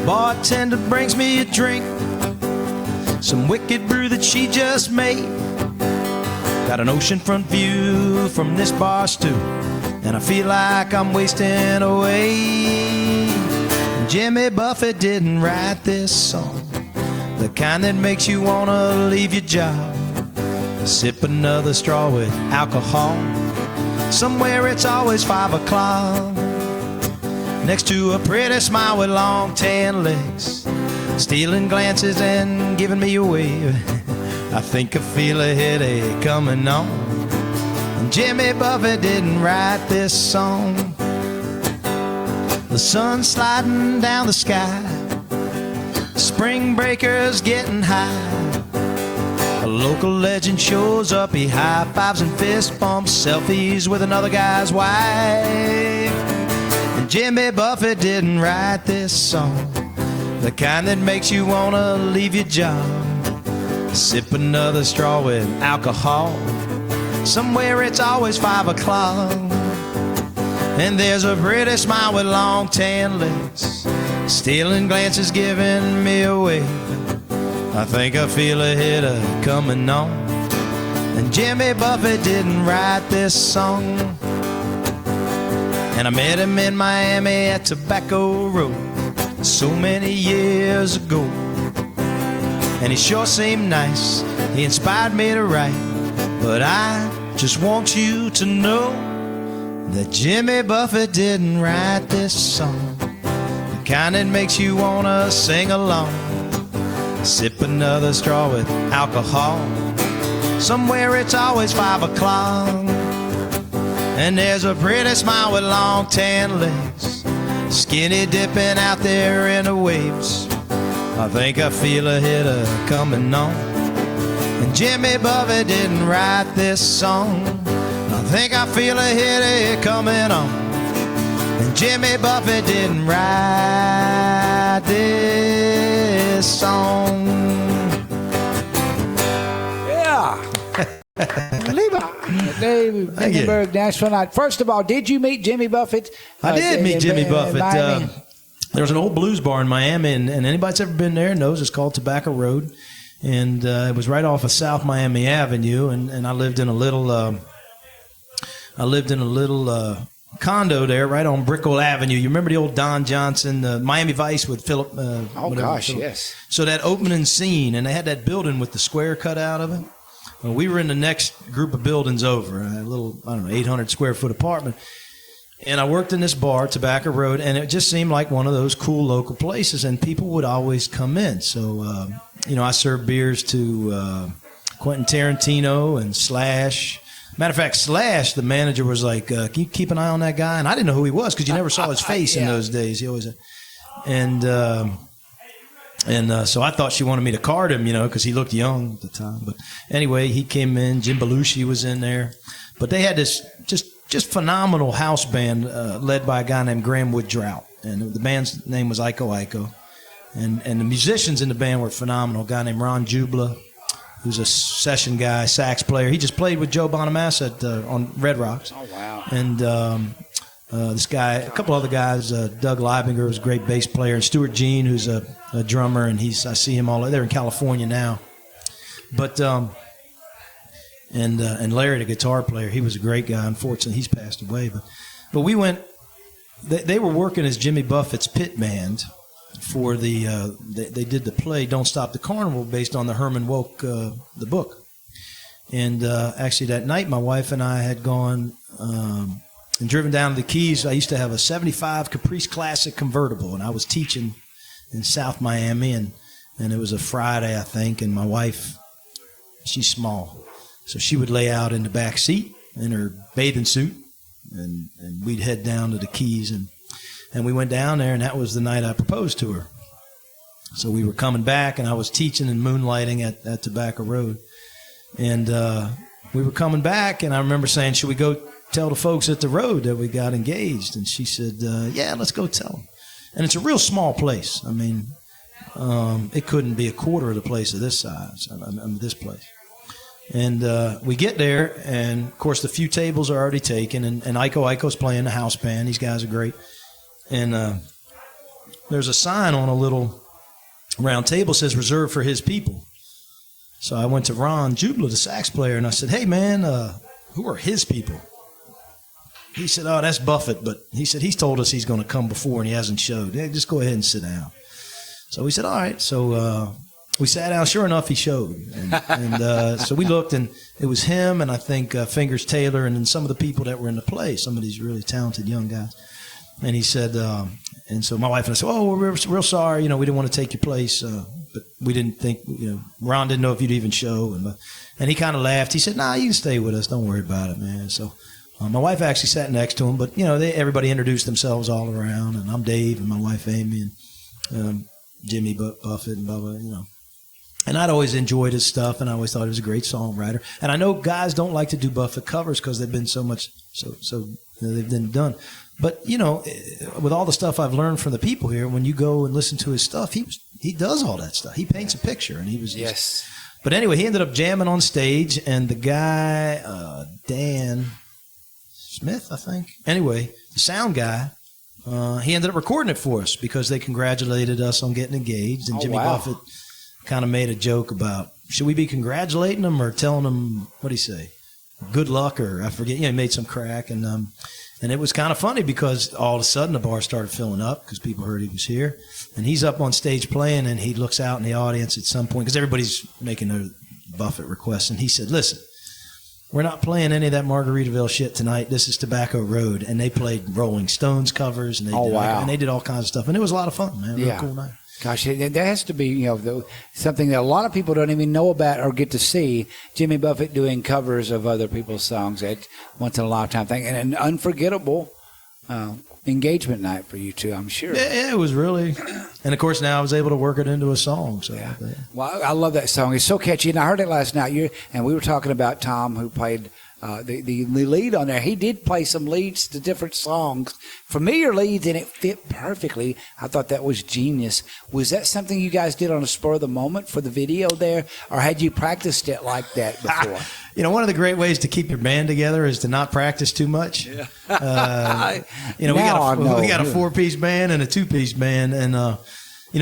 Bartender brings me a drink, some wicked brew that she just made. Got an oceanfront view from this bar stool, and I feel like I'm wasting away. Jimmy Buffett didn't write this song, the kind that makes you wanna leave your job, sip another straw with alcohol. Somewhere it's always 5 o'clock, next to a pretty smile with long tan legs, stealing glances and giving me a wave. I think I feel a headache coming on, and Jimmy Buffett didn't write this song. The sun's sliding down the sky, spring breakers getting high. A local legend shows up, he high fives and fist bumps, selfies with another guy's wife. And Jimmy Buffett didn't write this song, the kind that makes you wanna leave your job, sip another straw with alcohol. Somewhere it's always 5 o'clock, and there's a pretty smile with long tan legs, stealing glances giving me away. I think I feel a hitter coming on, and Jimmy Buffett didn't write this song. And I met him in Miami at Tobacco Road so many years ago, and he sure seemed nice, he inspired me to write. But I just want you to know that Jimmy Buffett didn't write this song, the kind that makes you wanna sing along, sip another straw with alcohol. Somewhere it's always 5 o'clock, and there's a pretty smile with long tan legs, skinny dipping out there in the waves. I think I feel a hitter coming on, And Jimmy Buffett didn't write this song. I think I feel a headache coming on. And Jimmy Buffett didn't write this song. Yeah. Dave, Mininberg, Nashville Night. First of all, did you meet Jimmy Buffett? I did meet Jimmy Buffett. Miami? There was an old blues bar in Miami, and anybody that's ever been there knows it's called Tobacco Road. And it was right off of South Miami Avenue, and I lived in a little condo there right on Brickell Avenue. You remember the old Don Johnson, Miami Vice with Philip? Philip. Yes. So that opening scene, and they had that building with the square cut out of it. Well, we were in the next group of buildings over, a little, 800 square foot apartment. And I worked in this bar, Tobacco Road, and it just seemed like one of those cool local places, and people would always come in. So, I served beers to Quentin Tarantino and Slash. Matter of fact, Slash, the manager, was like, can you keep an eye on that guy? And I didn't know who he was because you never saw his face in those days. He always, so I thought she wanted me to card him, because he looked young at the time. But anyway, he came in. Jim Belushi was in there. But they had this just phenomenal house band led by a guy named Graham Wood Drought. And the band's name was Iko Iko. And the musicians in the band were phenomenal. A guy named Ron Jubla, who's a session guy, sax player. He just played with Joe Bonamassa on Red Rocks. Oh, wow. And this guy, a couple other guys, Doug Leibinger was a great bass player, and Stuart Jean, who's a drummer, and I see him all there in California now. But and Larry, the guitar player, he was a great guy. Unfortunately, he's passed away. But we went. They were working as Jimmy Buffett's pit band for the. They did the play "Don't Stop the Carnival" based on the Herman Wouk the book. And actually, that night, my wife and I had gone. And driven down to the Keys. I used to have a 75 Caprice Classic convertible, and I was teaching in South Miami, and it was a Friday, I think, and my wife, she's small, so she would lay out in the back seat in her bathing suit, and we'd head down to the Keys, and we went down there, and that was the night I proposed to her. So we were coming back, and I was teaching and moonlighting at Tobacco Road, and we were coming back, and I remember saying, should we go tell the folks at the road that we got engaged? And she said, yeah, let's go tell them. And it's a real small place. I mean, it couldn't be a quarter of the place of this size, this place. And we get there, and, of course, the few tables are already taken, and Iko Iko's playing the house band. These guys are great. And there's a sign on a little round table that says, reserved for his people. So I went to Ron Jubla, the sax player, and I said, hey, man, who are his people? He said, oh, that's Buffett, but he said he's told us he's going to come before and he hasn't showed. Yeah, just go ahead and sit down. So we said, all right. So we sat down. Sure enough, he showed. And so we looked, and it was him and I think Fingers Taylor and then some of the people that were in the play, some of these really talented young guys. And he said, and so my wife and I said, oh, we're real sorry. We didn't want to take your place, but we didn't think, Ron didn't know if you'd even show. And he kind of laughed. He said, nah, you can stay with us. Don't worry about it, man. So my wife actually sat next to him, but, everybody introduced themselves all around, and I'm Dave, and my wife Amy, and Jimmy Buffett, and blah, blah, And I'd always enjoyed his stuff, and I always thought he was a great songwriter. And I know guys don't like to do Buffett covers because they've been so they've been done. But, with all the stuff I've learned from the people here, when you go and listen to his stuff, he does all that stuff. He paints a picture, and he was just... Yes. But anyway, he ended up jamming on stage, and the guy, Dan Smith, I think. Anyway, the sound guy, he ended up recording it for us because they congratulated us on getting engaged. And Jimmy Buffett kind of made a joke about, should we be congratulating them or telling them, what do you say, good luck, or I forget. He made some crack. And it was kind of funny because all of a sudden the bar started filling up because people heard he was here. And he's up on stage playing, and he looks out in the audience at some point because everybody's making their Buffett requests. And he said, listen, we're not playing any of that Margaritaville shit tonight. This is Tobacco Road. And they played Rolling Stones covers, and they did all kinds of stuff. And it was a lot of fun, man. Real cool night. Gosh, there has to be, something that a lot of people don't even know about or get to see. Jimmy Buffett doing covers of other people's songs. That's once in a lifetime thing, and an unforgettable engagement night for you two, I'm sure. Yeah, it was really. And of course, now I was able to work it into a song. So yeah. Well, I love that song. It's so catchy. And I heard it last night. And we were talking about Tom, who played the lead on there. He did play some leads to different songs, familiar leads, and it fit perfectly. I thought that was genius. Was that something you guys did on a spur of the moment for the video there, or had you practiced it like that before? One of the great ways to keep your band together is to not practice too much. Yeah. We got a 4-piece band and a 2-piece band, and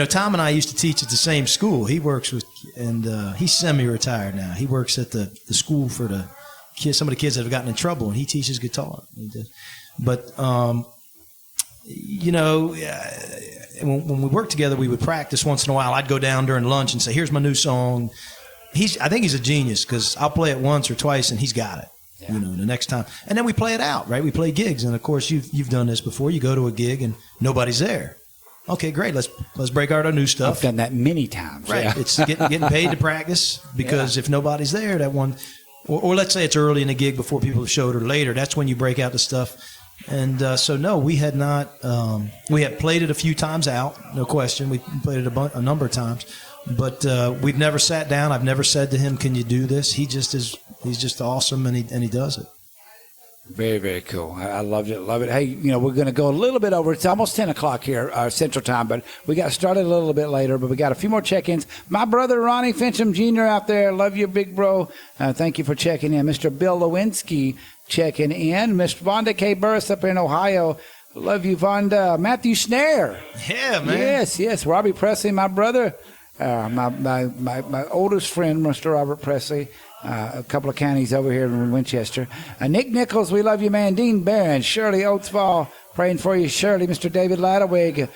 Tom and I used to teach at the same school. He works with, and he's semi-retired now. He works at the school for the kids, some of the kids that have gotten in trouble, and he teaches guitar. But when we worked together, we would practice once in a while. I'd go down during lunch and say, "Here's my new song." I think he's a genius because I'll play it once or twice and he's got it. Yeah. The next time, and then we play it out, right? We play gigs, and of course you've done this before. You go to a gig and nobody's there. Okay, great. Let's break out our new stuff. I've done that many times. Right. Yeah. It's getting paid to practice because if nobody's there, that one. Or let's say it's early in the gig before people have showed, or later. That's when you break out the stuff. And so, no, we had not. We had played it a few times out, no question. We played it a number of times. But we've never sat down. I've never said to him, "Can you do this?" He just is. He's just awesome, and he does it. Very, very cool. I loved it. Love it. Hey, we're going to go a little bit over. It's almost 10 o'clock here, Central Time, but we got started a little bit later, but we got a few more check-ins. My brother, Ronnie Fincham Jr. out there. Love you, big bro. Thank you for checking in. Mr. Bill Lewinsky checking in. Mr. Vonda K. Burris up in Ohio. Love you, Vonda. Matthew Snare. Yeah, man. Yes. Robbie Presley, my brother. My oldest friend, Mr. Robert Presley. A couple of counties over here in Winchester. Nick Nichols, we love you, man. Dean Barron, Shirley Oatsvall, praying for you, Shirley. Mr. David Ladewig.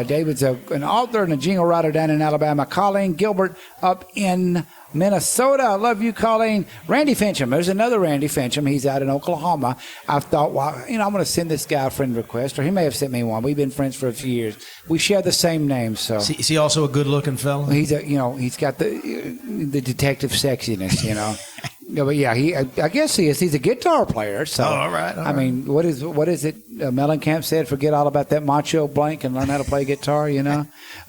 David's an author and a jingle writer down in Alabama. Colleen Gilbert up in Minnesota. Love you, Colleen. Randy Fincham. There's another Randy Fincham. He's out in Oklahoma. I thought, I'm going to send this guy a friend request, or he may have sent me one. We've been friends for a few years. We share the same name, so. Is he also a good-looking fellow? He's he's got the detective sexiness, No, but yeah, I guess he is. He's a guitar player. So, all right. I mean, what is it? Mellencamp said, "Forget all about that macho blank and learn how to play guitar."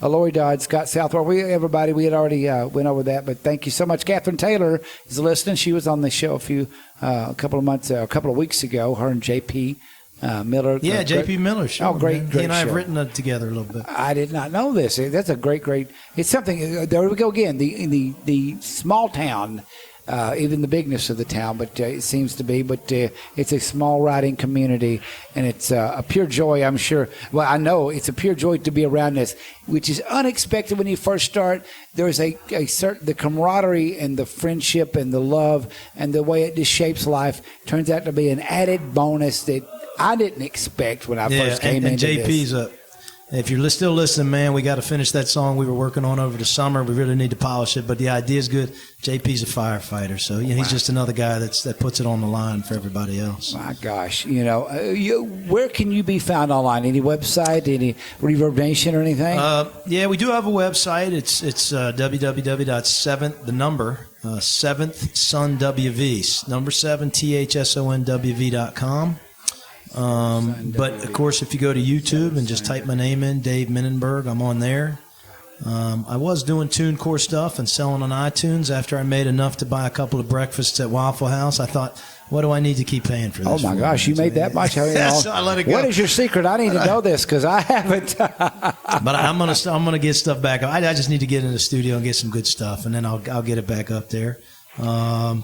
Lori Dodd, Scott Southwell. We had already went over that, but thank you so much. Catherine Taylor is listening. She was on the show a couple of weeks ago. Her and JP Miller. Yeah, JP Miller show. Oh, great! He and I have show. written together a little bit. I did not know this. That's a great. It's something. There we go again. The small town. Even the bigness of the town, but it seems to be. But it's a small writing community, and it's a pure joy, I'm sure. Well, I know it's a pure joy to be around this, which is unexpected when you first start. There's a certain the camaraderie and the friendship and the love and the way it just shapes life turns out to be an added bonus that I didn't expect when I first came into this. And JP's if you're still listening, man, we got to finish that song we were working on over the summer. We really need to polish it, but the idea is good. JP's a firefighter, so he's just another guy that puts it on the line for everybody else. My gosh, where can you be found online? Any website, any Reverb Nation or anything? Yeah, we do have a website. It's seventhsonwv, number 7 THSONWV.com. But of course, if you go to YouTube and just type my name in, Dave Mininberg, I'm on there. I was doing TuneCore stuff and selling on iTunes. After I made enough to buy a couple of breakfasts at Waffle House, I thought, what do I need to keep paying for this? Oh my gosh, you made that much? So I let it go. What is your secret? I need to know this because I haven't. But I'm gonna get stuff back. I just need to get in the studio and get some good stuff, and then I'll get it back up there.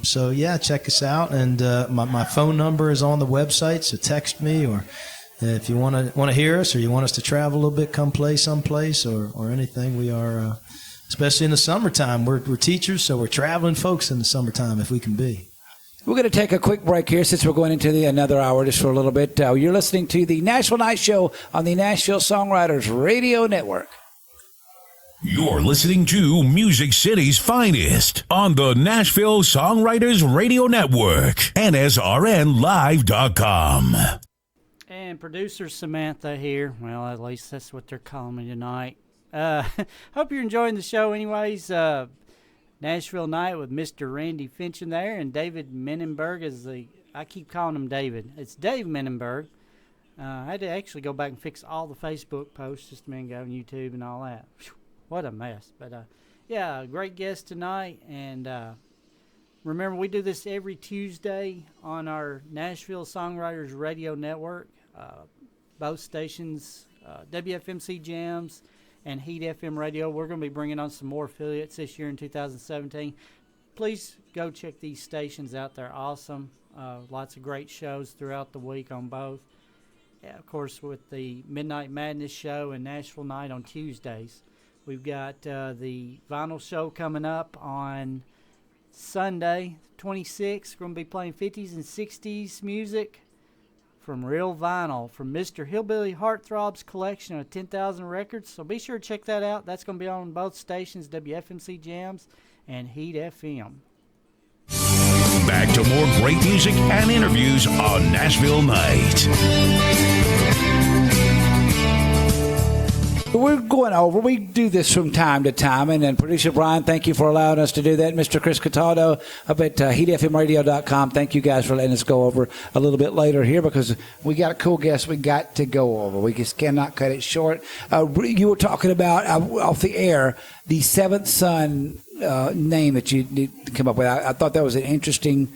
So yeah, check us out, and my phone number is on the website, so text me, or if you want to hear us, or you want us to travel a little bit, come play someplace, or anything. We are, especially in the summertime, we're teachers, so we're traveling folks in the summertime if we can be. We're going to take a quick break here since we're going into another hour just for a little bit. You're listening to the Nashville Night Show on the Nashville Songwriters Radio Network. You're listening to Music City's finest on the Nashville Songwriters Radio Network, NSRNlive.com. And producer Samantha here. Well, at least that's what they're calling me tonight. Hope you're enjoying the show anyways. Nashville Night with Mr. Randy Fincham there, and David Mininberg is I keep calling him David. It's Dave Mininberg. I had to actually go back and fix all the Facebook posts just a minute ago on YouTube and all that. Whew, what a mess. But, yeah, great guest tonight. And remember, we do this every Tuesday on our Nashville Songwriters Radio Network. Both stations, WFMC Jams and Heat FM Radio. We're going to be bringing on some more affiliates this year in 2017. Please go check these stations out. They're awesome. Lots of great shows throughout the week on both. Yeah, of course, with the Midnight Madness show and Nashville Night on Tuesdays. We've got the vinyl show coming up on Sunday, 26th. We're going to be playing 50s and 60s music from real vinyl from Mr. Hillbilly Heartthrob's collection of 10,000 records. So be sure to check that out. That's going to be on both stations, WFMC Jams and Heat FM. Back to more great music and interviews on Nashville Night. We're going over. We do this from time to time, and then producer Brian, thank you for allowing us to do that. Mr. Chris Cataldo up at heatfmradio.com. Thank you guys for letting us go over a little bit later here because we got a cool guest we got to go over. We just cannot cut it short. You were talking about off the air the Seventh Son name that you need to come up with. I thought that was an interesting.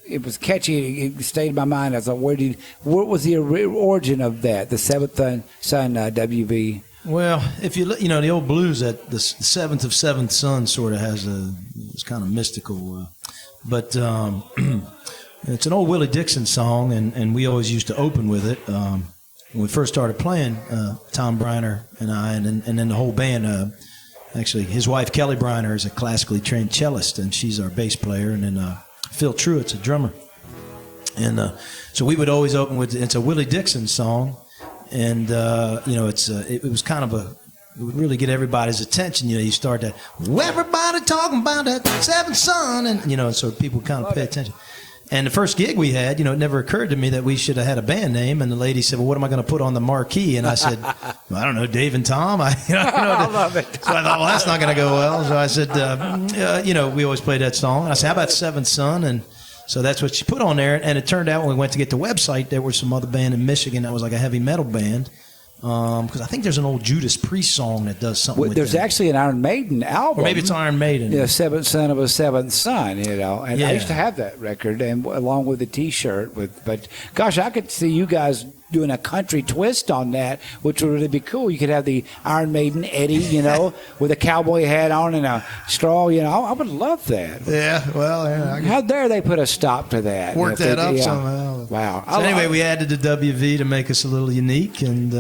It was catchy. It stayed in my mind. I thought, what was the origin of that? The Seventh Son, WV. Well, if you look, the old blues that the seventh of seventh son sort of has it's kind of mystical, but it's an old Willie Dixon song, and we always used to open with it when we first started playing. Tom Briner and I, and then the whole band. Actually, his wife Kelly Briner is a classically trained cellist, and she's our bass player, and then Phil Truitt's a drummer. And so we would always open with, it's a Willie Dixon song, and it was kind of it would really get everybody's attention. You start to, everybody talking about that seventh son, and so people kind of pay attention. And the first gig we had, it never occurred to me that we should have had a band name. And the lady said, well, what am I going to put on the marquee? And I said, well, I don't know, Dave and Tom. I love it. So I thought, well, that's not going to go well. So I said, we always play that song. And I said, how about Seventh Son? And so that's what she put on there. And it turned out when we went to get the website, there was some other band in Michigan that was like a heavy metal band. Because I think there's an old Judas Priest song that does something with there's that. Actually an Iron Maiden album. Or maybe it's Iron Maiden. Yeah, Seventh Son of a Seventh Son, And Yeah. I used to have that record, and along with the T-shirt. But gosh, I could see you guys doing a country twist on that, which would really be cool. You could have the Iron Maiden Eddie, with a cowboy hat on and a straw. I would love that. Yeah, well, yeah. How dare they put a stop to that? Work that up somehow. Wow. So anyway, we added the WV to make us a little unique, and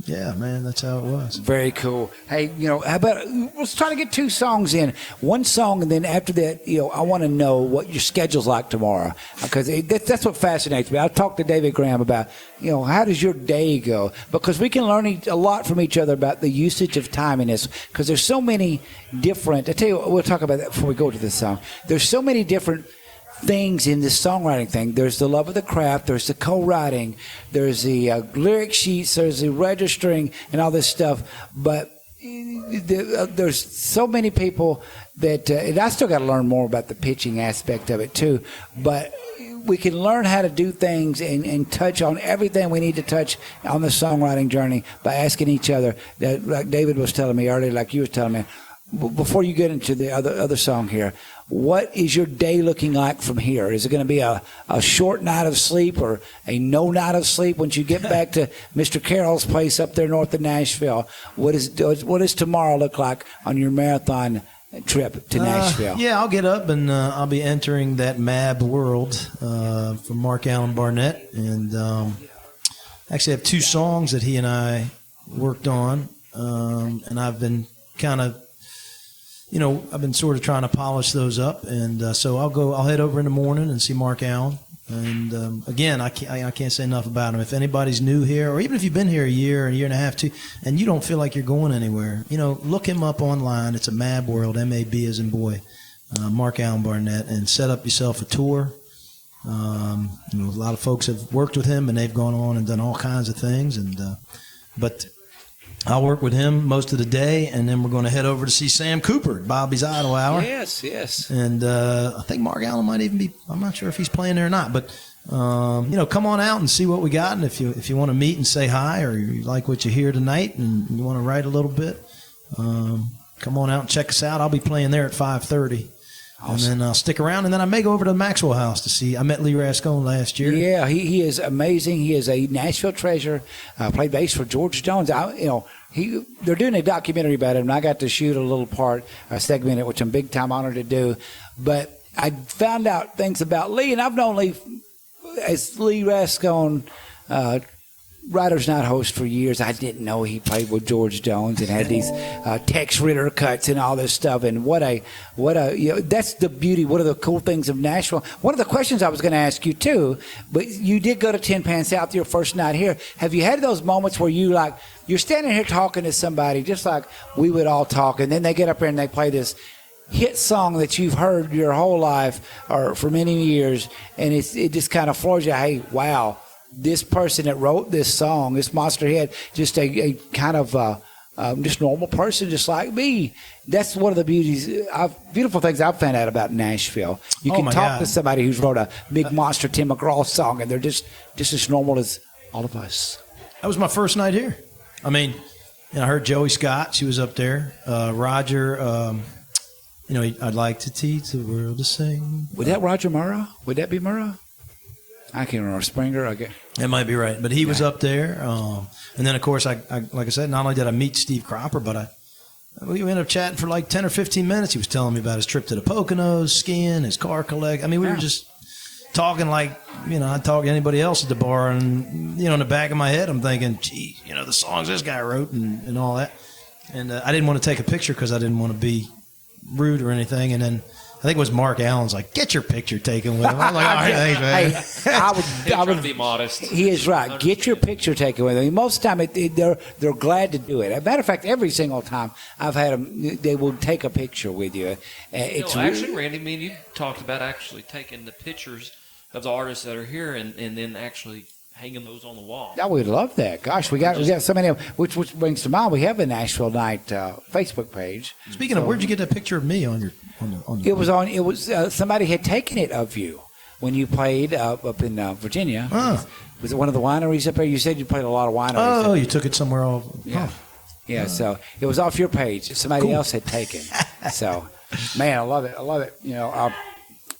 yeah, man, that's how it was. Very cool. Hey, how about let's try to get 2 songs in. One song, and then after that, I want to know what your schedule's like tomorrow, because that's what fascinates me. I talked to David Graham about, how does your day go? Because we can learn a lot from each other about the usage of time in this, because there's so many different. I tell you what, we'll talk about that before we go to this song. There's so many different things in this songwriting thing. There's the love of the craft, there's the co-writing, there's the lyric sheets, there's the registering and all this stuff, but there's so many people that and I still got to learn more about the pitching aspect of it too, but we can learn how to do things and touch on everything we need to touch on the songwriting journey by asking each other. That, like David was telling me earlier, like you were telling me, before you get into the other song here, what is your day looking like from here? Is it going to be a short night of sleep or a no night of sleep once you get back to Mr. Carroll's place up there north of Nashville? What does tomorrow look like on your marathon trip to Nashville? Yeah, I'll get up and I'll be entering that MAB world from Mark Allen Barnett. And actually I have 2 songs that he and I worked on. And I've been kind of, I've been sort of trying to polish those up, and so I'll head over in the morning and see Mark Allen. And again, I can't say enough about him. If anybody's new here, or even if you've been here a year and a half, 2, and you don't feel like you're going anywhere, look him up online. It's a MAB world, M-A-B as in boy, Mark Allen Barnett, and set up yourself a tour. A lot of folks have worked with him, and they've gone on and done all kinds of things, but I'll work with him most of the day, and then we're going to head over to see Sam Cooper at Bobby's Idle Hour. Yes. And I think Mark Allen might even be, I'm not sure if he's playing there or not, but come on out and see what we got. And if you want to meet and say hi, or you like what you hear tonight and you want to write a little bit, come on out and check us out. I'll be playing there at 5:30. Awesome. And then I'll stick around, and then I may go over to the Maxwell House to see. I met Lee Rascone last year. Yeah, he is amazing. He is a Nashville treasure. Played bass for George Jones. They're doing a documentary about him, and I got to shoot a little part, a segment, which I'm big time honored to do. But I found out things about Lee, and I've known Lee as Lee Rascone, Writers Night host for years. I didn't know he played with George Jones and had these Tex Ritter cuts and all this stuff. And that's the beauty. What are the cool things of Nashville? One of the questions I was going to ask you too, but you did go to Tin Pan South your first night here. Have you had those moments where you're standing here talking to somebody just like we would all talk, and then they get up here and they play this hit song that you've heard your whole life or for many years, and it just kind of floors you? Hey, wow. This person that wrote this song, this monster hit, just a kind of just normal person, just like me. That's one of the beautiful things I've found out about Nashville. You can talk to somebody who's wrote a big monster Tim McGraw song, and they're just as normal as all of us. That was my first night here. I mean, I heard Joey Scott. She was up there. Roger, I'd like to teach the world to sing. Would that Roger Murrah? Would that be Murrah? I can't remember. Springer, I guess. That might be right. But he was up there. And then, of course, I like I said, not only did I meet Steve Cropper, but we ended up chatting for like 10 or 15 minutes. He was telling me about his trip to the Poconos, skiing, his car collect. I mean, we were just talking like, I'd talk to anybody else at the bar. And, in the back of my head, I'm thinking, gee, the songs this guy wrote and all that. And I didn't want to take a picture because I didn't want to be rude or anything. And then I think it was Mark Allen's like, get your picture taken with him. I'm like, all right, thanks, man. I would be modest. He is right. Get your picture taken with him. Most of the time, they're glad to do it. As a matter of fact, every single time I've had them, they will take a picture with you. Actually, Randy, me and you talked about actually taking the pictures of the artists that are here and then actually hanging those on the wall. I would love that. Gosh, we got so many of them, which brings to mind, we have a Nashville Night Facebook page. Speaking of, where'd you get that picture of me on your? It was somebody had taken it of you when you played up in Virginia. Was it one of the wineries up there? You said you played a lot of wineries. Oh, you took it somewhere else. Yeah. So it was off your page. Somebody else had taken. So, man, I love it.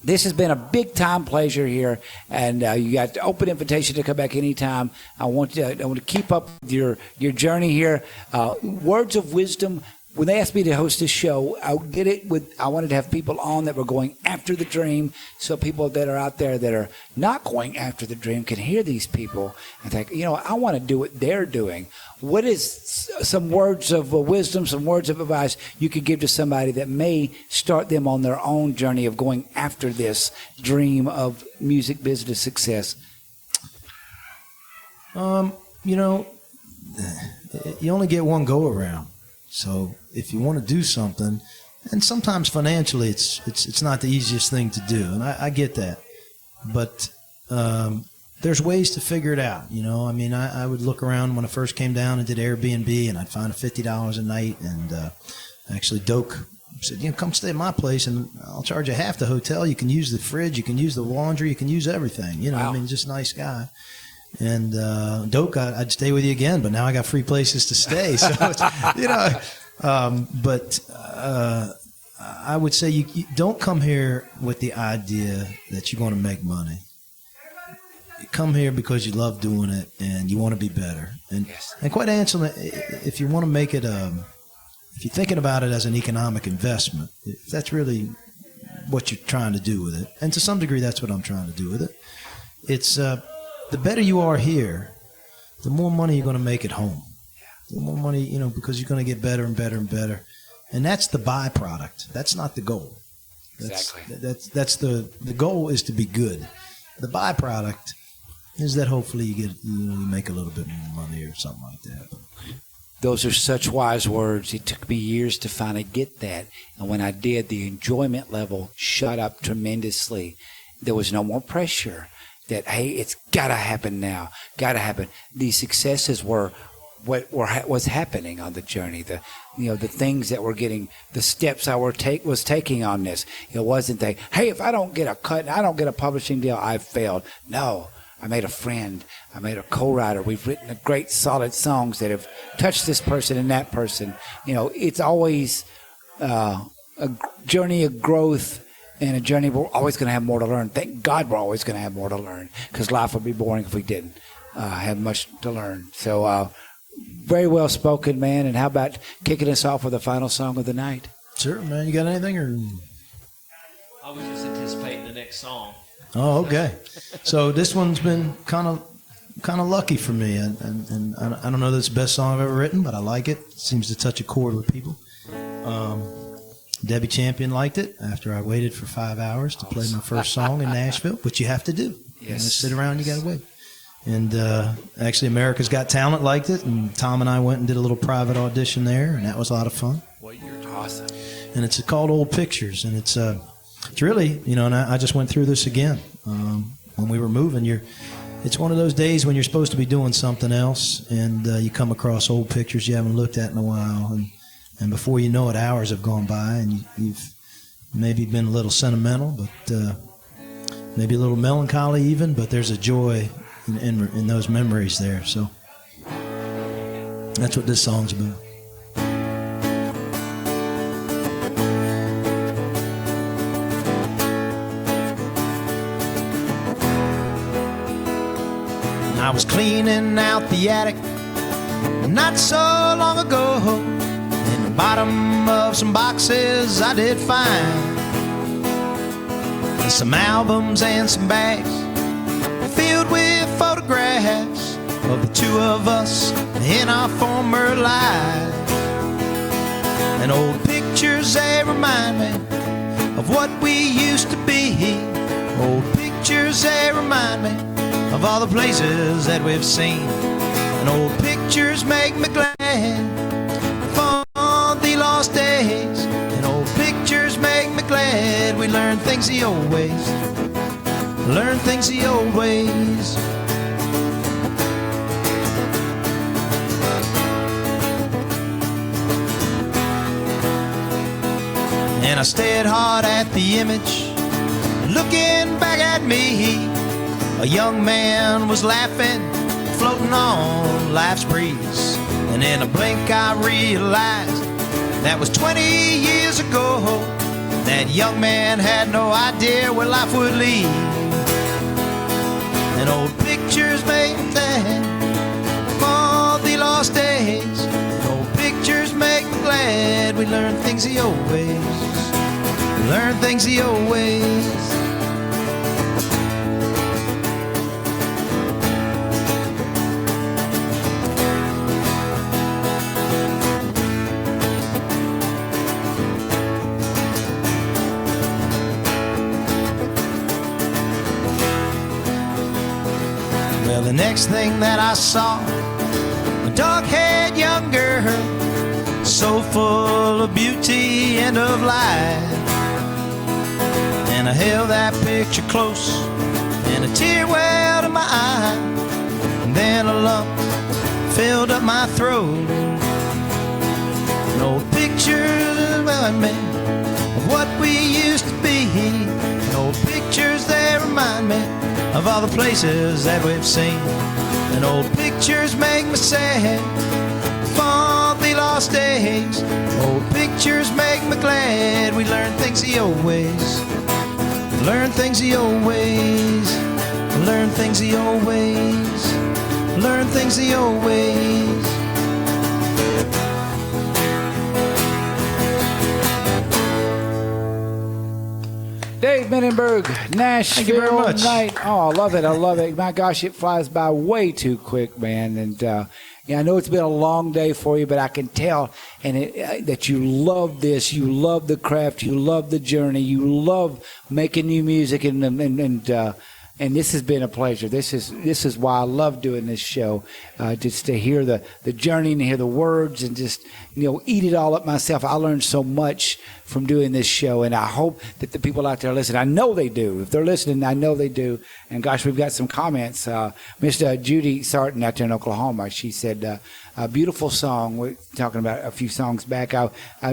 This has been a big-time pleasure here, and you got the open invitation to come back anytime. I want to keep up with your journey here. Words of wisdom. When they asked me to host this show, I wanted to have people on that were going after the dream, so people that are out there that are not going after the dream can hear these people and think, I want to do what they're doing. What is some words of wisdom, some words of advice you could give to somebody that may start them on their own journey of going after this dream of music business success? You only get one go around. So if you want to do something, and sometimes financially it's not the easiest thing to do, and I get that, but there's ways to figure it out. I mean, I would look around when I first came down and did Airbnb, and I'd find $50 a night, and actually Doak said, come stay at my place, and I'll charge you half the hotel. You can use the fridge, you can use the laundry, you can use everything. Wow. I mean, just a nice guy. And Doak, I'd stay with you again, but now I got free places to stay. So, but I would say you don't come here with the idea that you're going to make money. You come here because you love doing it and you want to be better. And quite honestly, if you want to make it, if you're thinking about it as an economic investment, if that's really what you're trying to do with it, and to some degree that's what I'm trying to do with it, it's the better you are here, the more money you're going to make at home. The more money, because you're going to get better and better and better. And that's the byproduct. That's not the goal. Exactly. That's the goal is to be good. The byproduct is that hopefully you make a little bit more money or something like that. Those are such wise words. It took me years to finally get that. And when I did, the enjoyment level shot up tremendously. There was no more pressure that, hey, it's got to happen now. Got to happen. These successes were was happening on the journey, the things that were getting, the steps I was taking on this. It wasn't hey, if I don't get a cut, I don't get a publishing deal, I've failed. No, I made a friend. I made a co-writer. We've written a great, solid songs that have touched this person and that person. It's always a journey of growth and a journey we're always going to have more to learn. Thank God we're always going to have more to learn, because life would be boring if we didn't have much to learn. So very well spoken, man. And how about kicking us off with the final song of the night? Sure, man. You got anything? Or I was just anticipating the next song. Oh, okay. So this one's been kind of lucky for me, and I don't know that it's the best song I've ever written, but I like it. It seems to touch a chord with people. Debbie Champion liked it after I waited for 5 hours to play my first song in Nashville, which you have to do. Yes. You just sit around, you got to wait. And actually, America's Got Talent liked it, and Tom and I went and did a little private audition there, and that was a lot of fun. Well, you're awesome. And it's called Old Pictures, and it's really, and I just went through this again when we were moving. It's one of those days when you're supposed to be doing something else, and you come across old pictures you haven't looked at in a while, and before you know it, hours have gone by, and you've maybe been a little sentimental, but maybe a little melancholy even, but there's a joy in those memories there. So that's what this song's about. I was cleaning out the attic not so long ago. In the bottom of some boxes I did find some albums and some bags filled with photographs of the two of us in our former lives. And old pictures, they remind me of what we used to be. Old pictures, they remind me of all the places that we've seen. And old pictures make me glad for the lost days. And old pictures make me glad we learned things the old ways. Learn things the old ways. And I stared hard at the image, looking back at me. A young man was laughing, floating on life's breeze. And in a blink I realized that was 20 years ago. That young man had no idea where life would lead. And old pictures make me sad for the lost days. Old pictures make me glad we learned things the old ways. Learn things the old ways. Well, the next thing that I saw, a dark-haired young girl, so full of beauty and of life. And I held that picture close, and a tear welled in my eye. And then a lump filled up my throat. And old pictures remind me of what we used to be. And old pictures, they remind me of all the places that we've seen. And old pictures make me sad for the lost days. Old pictures make me glad we learned things the old ways. Learn things the old ways. Learn things the old ways. Learn things the old ways. Dave Mininberg, Nashville. Thank you very much. Night. Oh, I love it. I love it. My gosh, it flies by way too quick, man. And yeah, I know it's been a long day for you, but I can tell that you love this. You love the craft. You love the journey. You love making new music, and this has been a pleasure. This is why I love doing this show, just to hear the journey and hear the words and just eat it all up myself. I learned so much from doing this show, and I hope that the people out there listen. I know they do. If they're listening, I know they do. And gosh, we've got some comments. Miss Judy Sarton out there in Oklahoma, she said, a beautiful song. We're talking about a few songs back.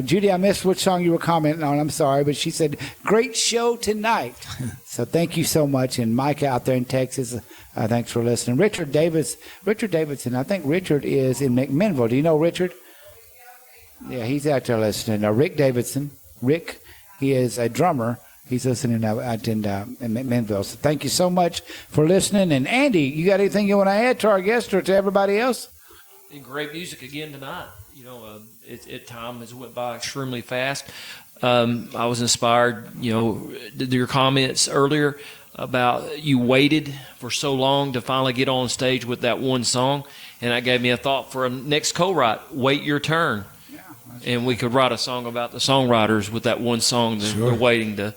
Judy, I missed which song you were commenting on. I'm sorry, but she said, great show tonight. So thank you so much. And Mike out there in Texas, thanks for listening. Richard Davidson, I think Richard is in McMinnville. Do you know Richard? Yeah, he's out there listening. Rick Davidson. Rick, he is a drummer. He's listening out in McMinnville. So thank you so much for listening. And Andy, you got anything you want to add to our guest or to everybody else? Great music again tonight. You know, time has went by extremely fast. I was inspired, your comments earlier about you waited for so long to finally get on stage with that one song. And that gave me a thought for a next co-write, Wait Your Turn. And we could write a song about the songwriters with that one song that we're waiting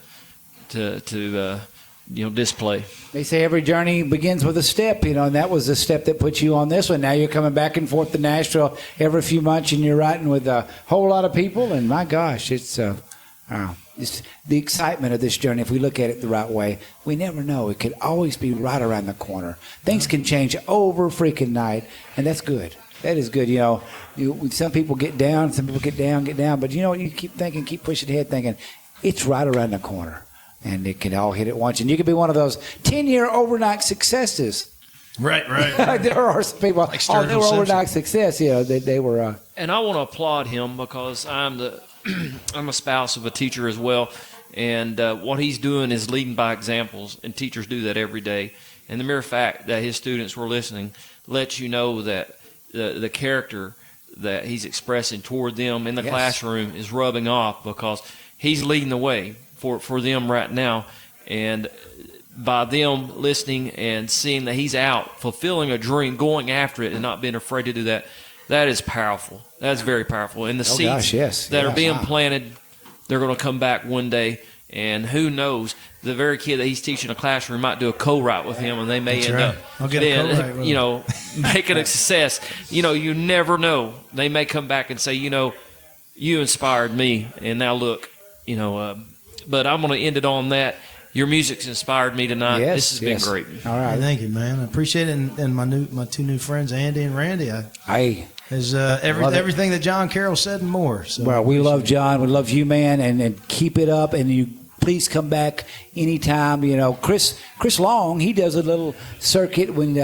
to display. They say every journey begins with a step, and that was the step that put you on this one. Now you're coming back and forth to Nashville every few months, and you're writing with a whole lot of people. And my gosh, it's the excitement of this journey. If we look at it the right way, we never know. It could always be right around the corner. Things can change over freaking night, and that's good. That is good. Some people get down, some people get down. But you keep thinking, keep pushing ahead, thinking it's right around the corner, and it can all hit at once. And you could be one of those 10-year overnight successes. Right. There are some people. Like they were overnight success. They were. And I want to applaud him because I'm a spouse of a teacher as well, and what he's doing is leading by examples, and teachers do that every day. And the mere fact that his students were listening lets you know that the character that he's expressing toward them in the classroom is rubbing off because he's leading the way for them right now. And by them listening and seeing that he's out, fulfilling a dream, going after it and not being afraid to do that, that is powerful. That's very powerful. And the seeds that are being planted, they're going to come back one day. And who knows, the very kid that he's teaching in a classroom might do a co-write with him, and they may end up making a success. You never know. They may come back and say, you inspired me, and now look, but I'm going to end it on that. Your music's inspired me tonight. This has been great. All right, thank you, man. I appreciate it. And my two new friends, Andy and Randy. Everything that John Carroll said and more. So well, we love John. We love you, man, and keep it up. And you please come back anytime. Chris Long, he does a little circuit when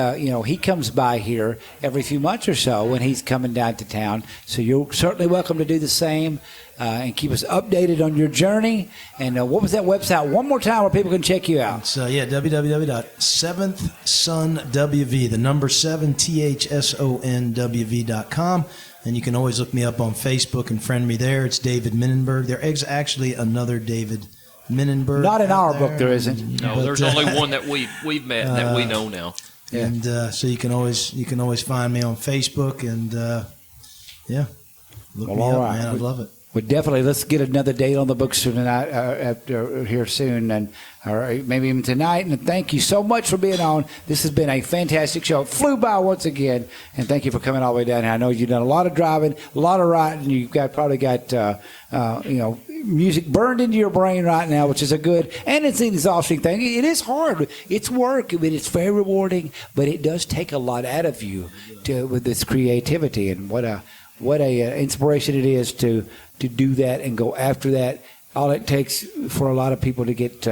he comes by here every few months or so when he's coming down to town. So you're certainly welcome to do the same. And keep us updated on your journey. And what was that website? One more time where people can check you out. It's www.7thsonwv, the number 7, THSONWV.com. And you can always look me up on Facebook and friend me there. It's David Mininberg. There is actually another David Mininberg. Not in our book, there isn't. No, there's only one that we've met and that we know now. Yeah. And so you can always find me on Facebook and look me up, man. I'd love it. Well, definitely. Let's get another date on the books tonight, after here soon, and or maybe even tonight. And thank you so much for being on. This has been a fantastic show. It flew by once again, and thank you for coming all the way down here. I know you've done a lot of driving, a lot of riding. You've probably got music burned into your brain right now, which is a good and it's an exhausting thing. It is hard. It's work. I mean, it's very rewarding, but it does take a lot out of you with this creativity. And what a inspiration it is to do that and go after that. All it takes for a lot of people to get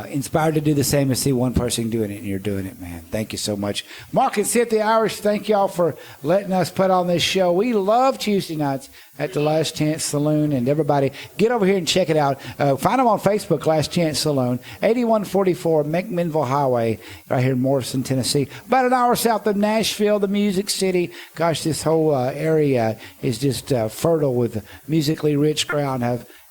inspired to do the same is see one person doing it, and you're doing it, man. Thank you so much. Mark and Cynthia Irish, thank y'all for letting us put on this show. We love Tuesday nights at the Last Chance Saloon, and everybody get over here and check it out. Find them on Facebook, Last Chance Saloon, 8144 McMinnville Highway, right here in Morrison, Tennessee. About an hour south of Nashville, the Music City. Gosh, this whole area is just fertile with musically rich ground,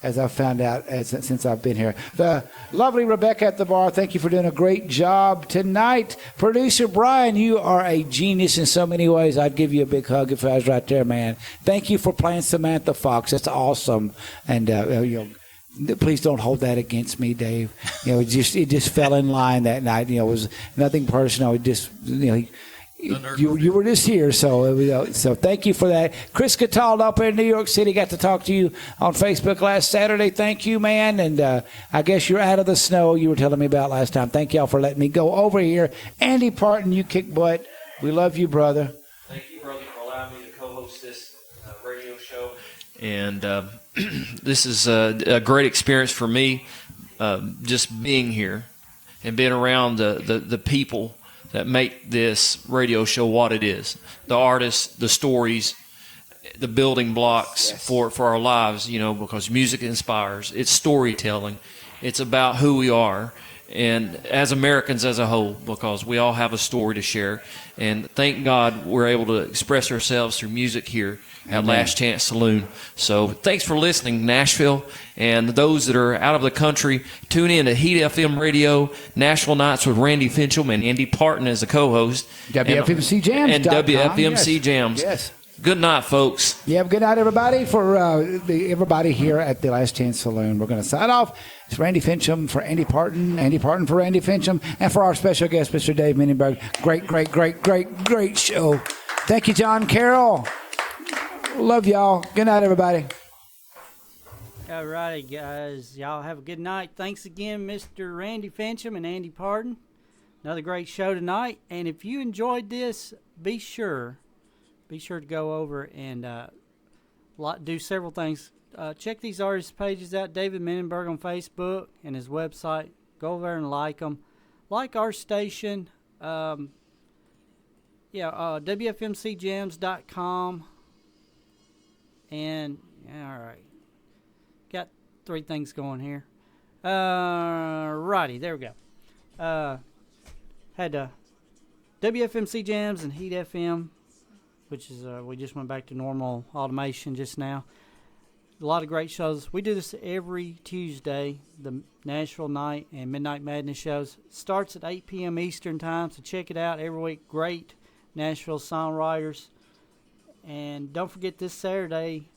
as I've found out since I've been here. The lovely Rebecca at the bar, thank you for doing a great job tonight. Producer Brian, you are a genius in so many ways. I'd give you a big hug if I was right there, man. Thank you for playing Samantha Fox. That's awesome. And please don't hold that against me, Dave. It just fell in line that night. It was nothing personal. It just you were just here, so thank you for that. Chris Cataldo up in New York City, got to talk to you on Facebook last Saturday. Thank you, man. And I guess you're out of the snow you were telling me about last time. Thank y'all for letting me go over here. Andy Parton, you kick butt. We love you, brother. Thank you, brother, for allowing me to radio show, and this is a great experience for me, just being here and being around the people that make this radio show what it is. The artists, the stories, the building blocks for our lives, because music inspires. It's storytelling. It's about who we are, and as Americans as a whole, because we all have a story to share. And thank God we're able to express ourselves through music here at Last Chance Saloon. So thanks for listening, Nashville. And those that are out of the country, tune in to Heat FM Radio, Nashville Nights with Randy Fincham and Andy Parton as a co-host. WFMC Jams. And WFMC Jams. Yes. Good night, folks. Yeah, good night, everybody. For everybody here at the Last Chance Saloon, we're going to sign off. It's Randy Fincham for Andy Parton, Andy Parton for Randy Fincham, and for our special guest, Mr. Dave Mininberg. Great show. Thank you, John Carroll. Love y'all. Good night, everybody. All righty, guys. Y'all have a good night. Thanks again, Mr. Randy Fincham and Andy Parton. Another great show tonight. And if you enjoyed this, be sure to go over and do several things. Check these artists' pages out. David Mininberg on Facebook and his website. Go over there and like them. Like our station. WFMCjams.com. And, all right. Got 3 things going here. Righty, there we go. Had WFMC Jams and Heat FM, which is we just went back to normal automation just now. A lot of great shows. We do this every Tuesday, the Nashville Night and Midnight Madness shows. Starts at 8 p.m. Eastern Time, so check it out every week. Great Nashville songwriters. And don't forget this Saturday,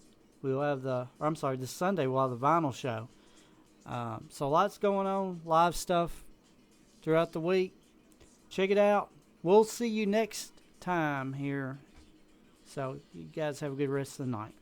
this Sunday we'll have the vinyl show. So lots going on, live stuff throughout the week. Check it out. We'll see you next time here. So you guys have a good rest of the night.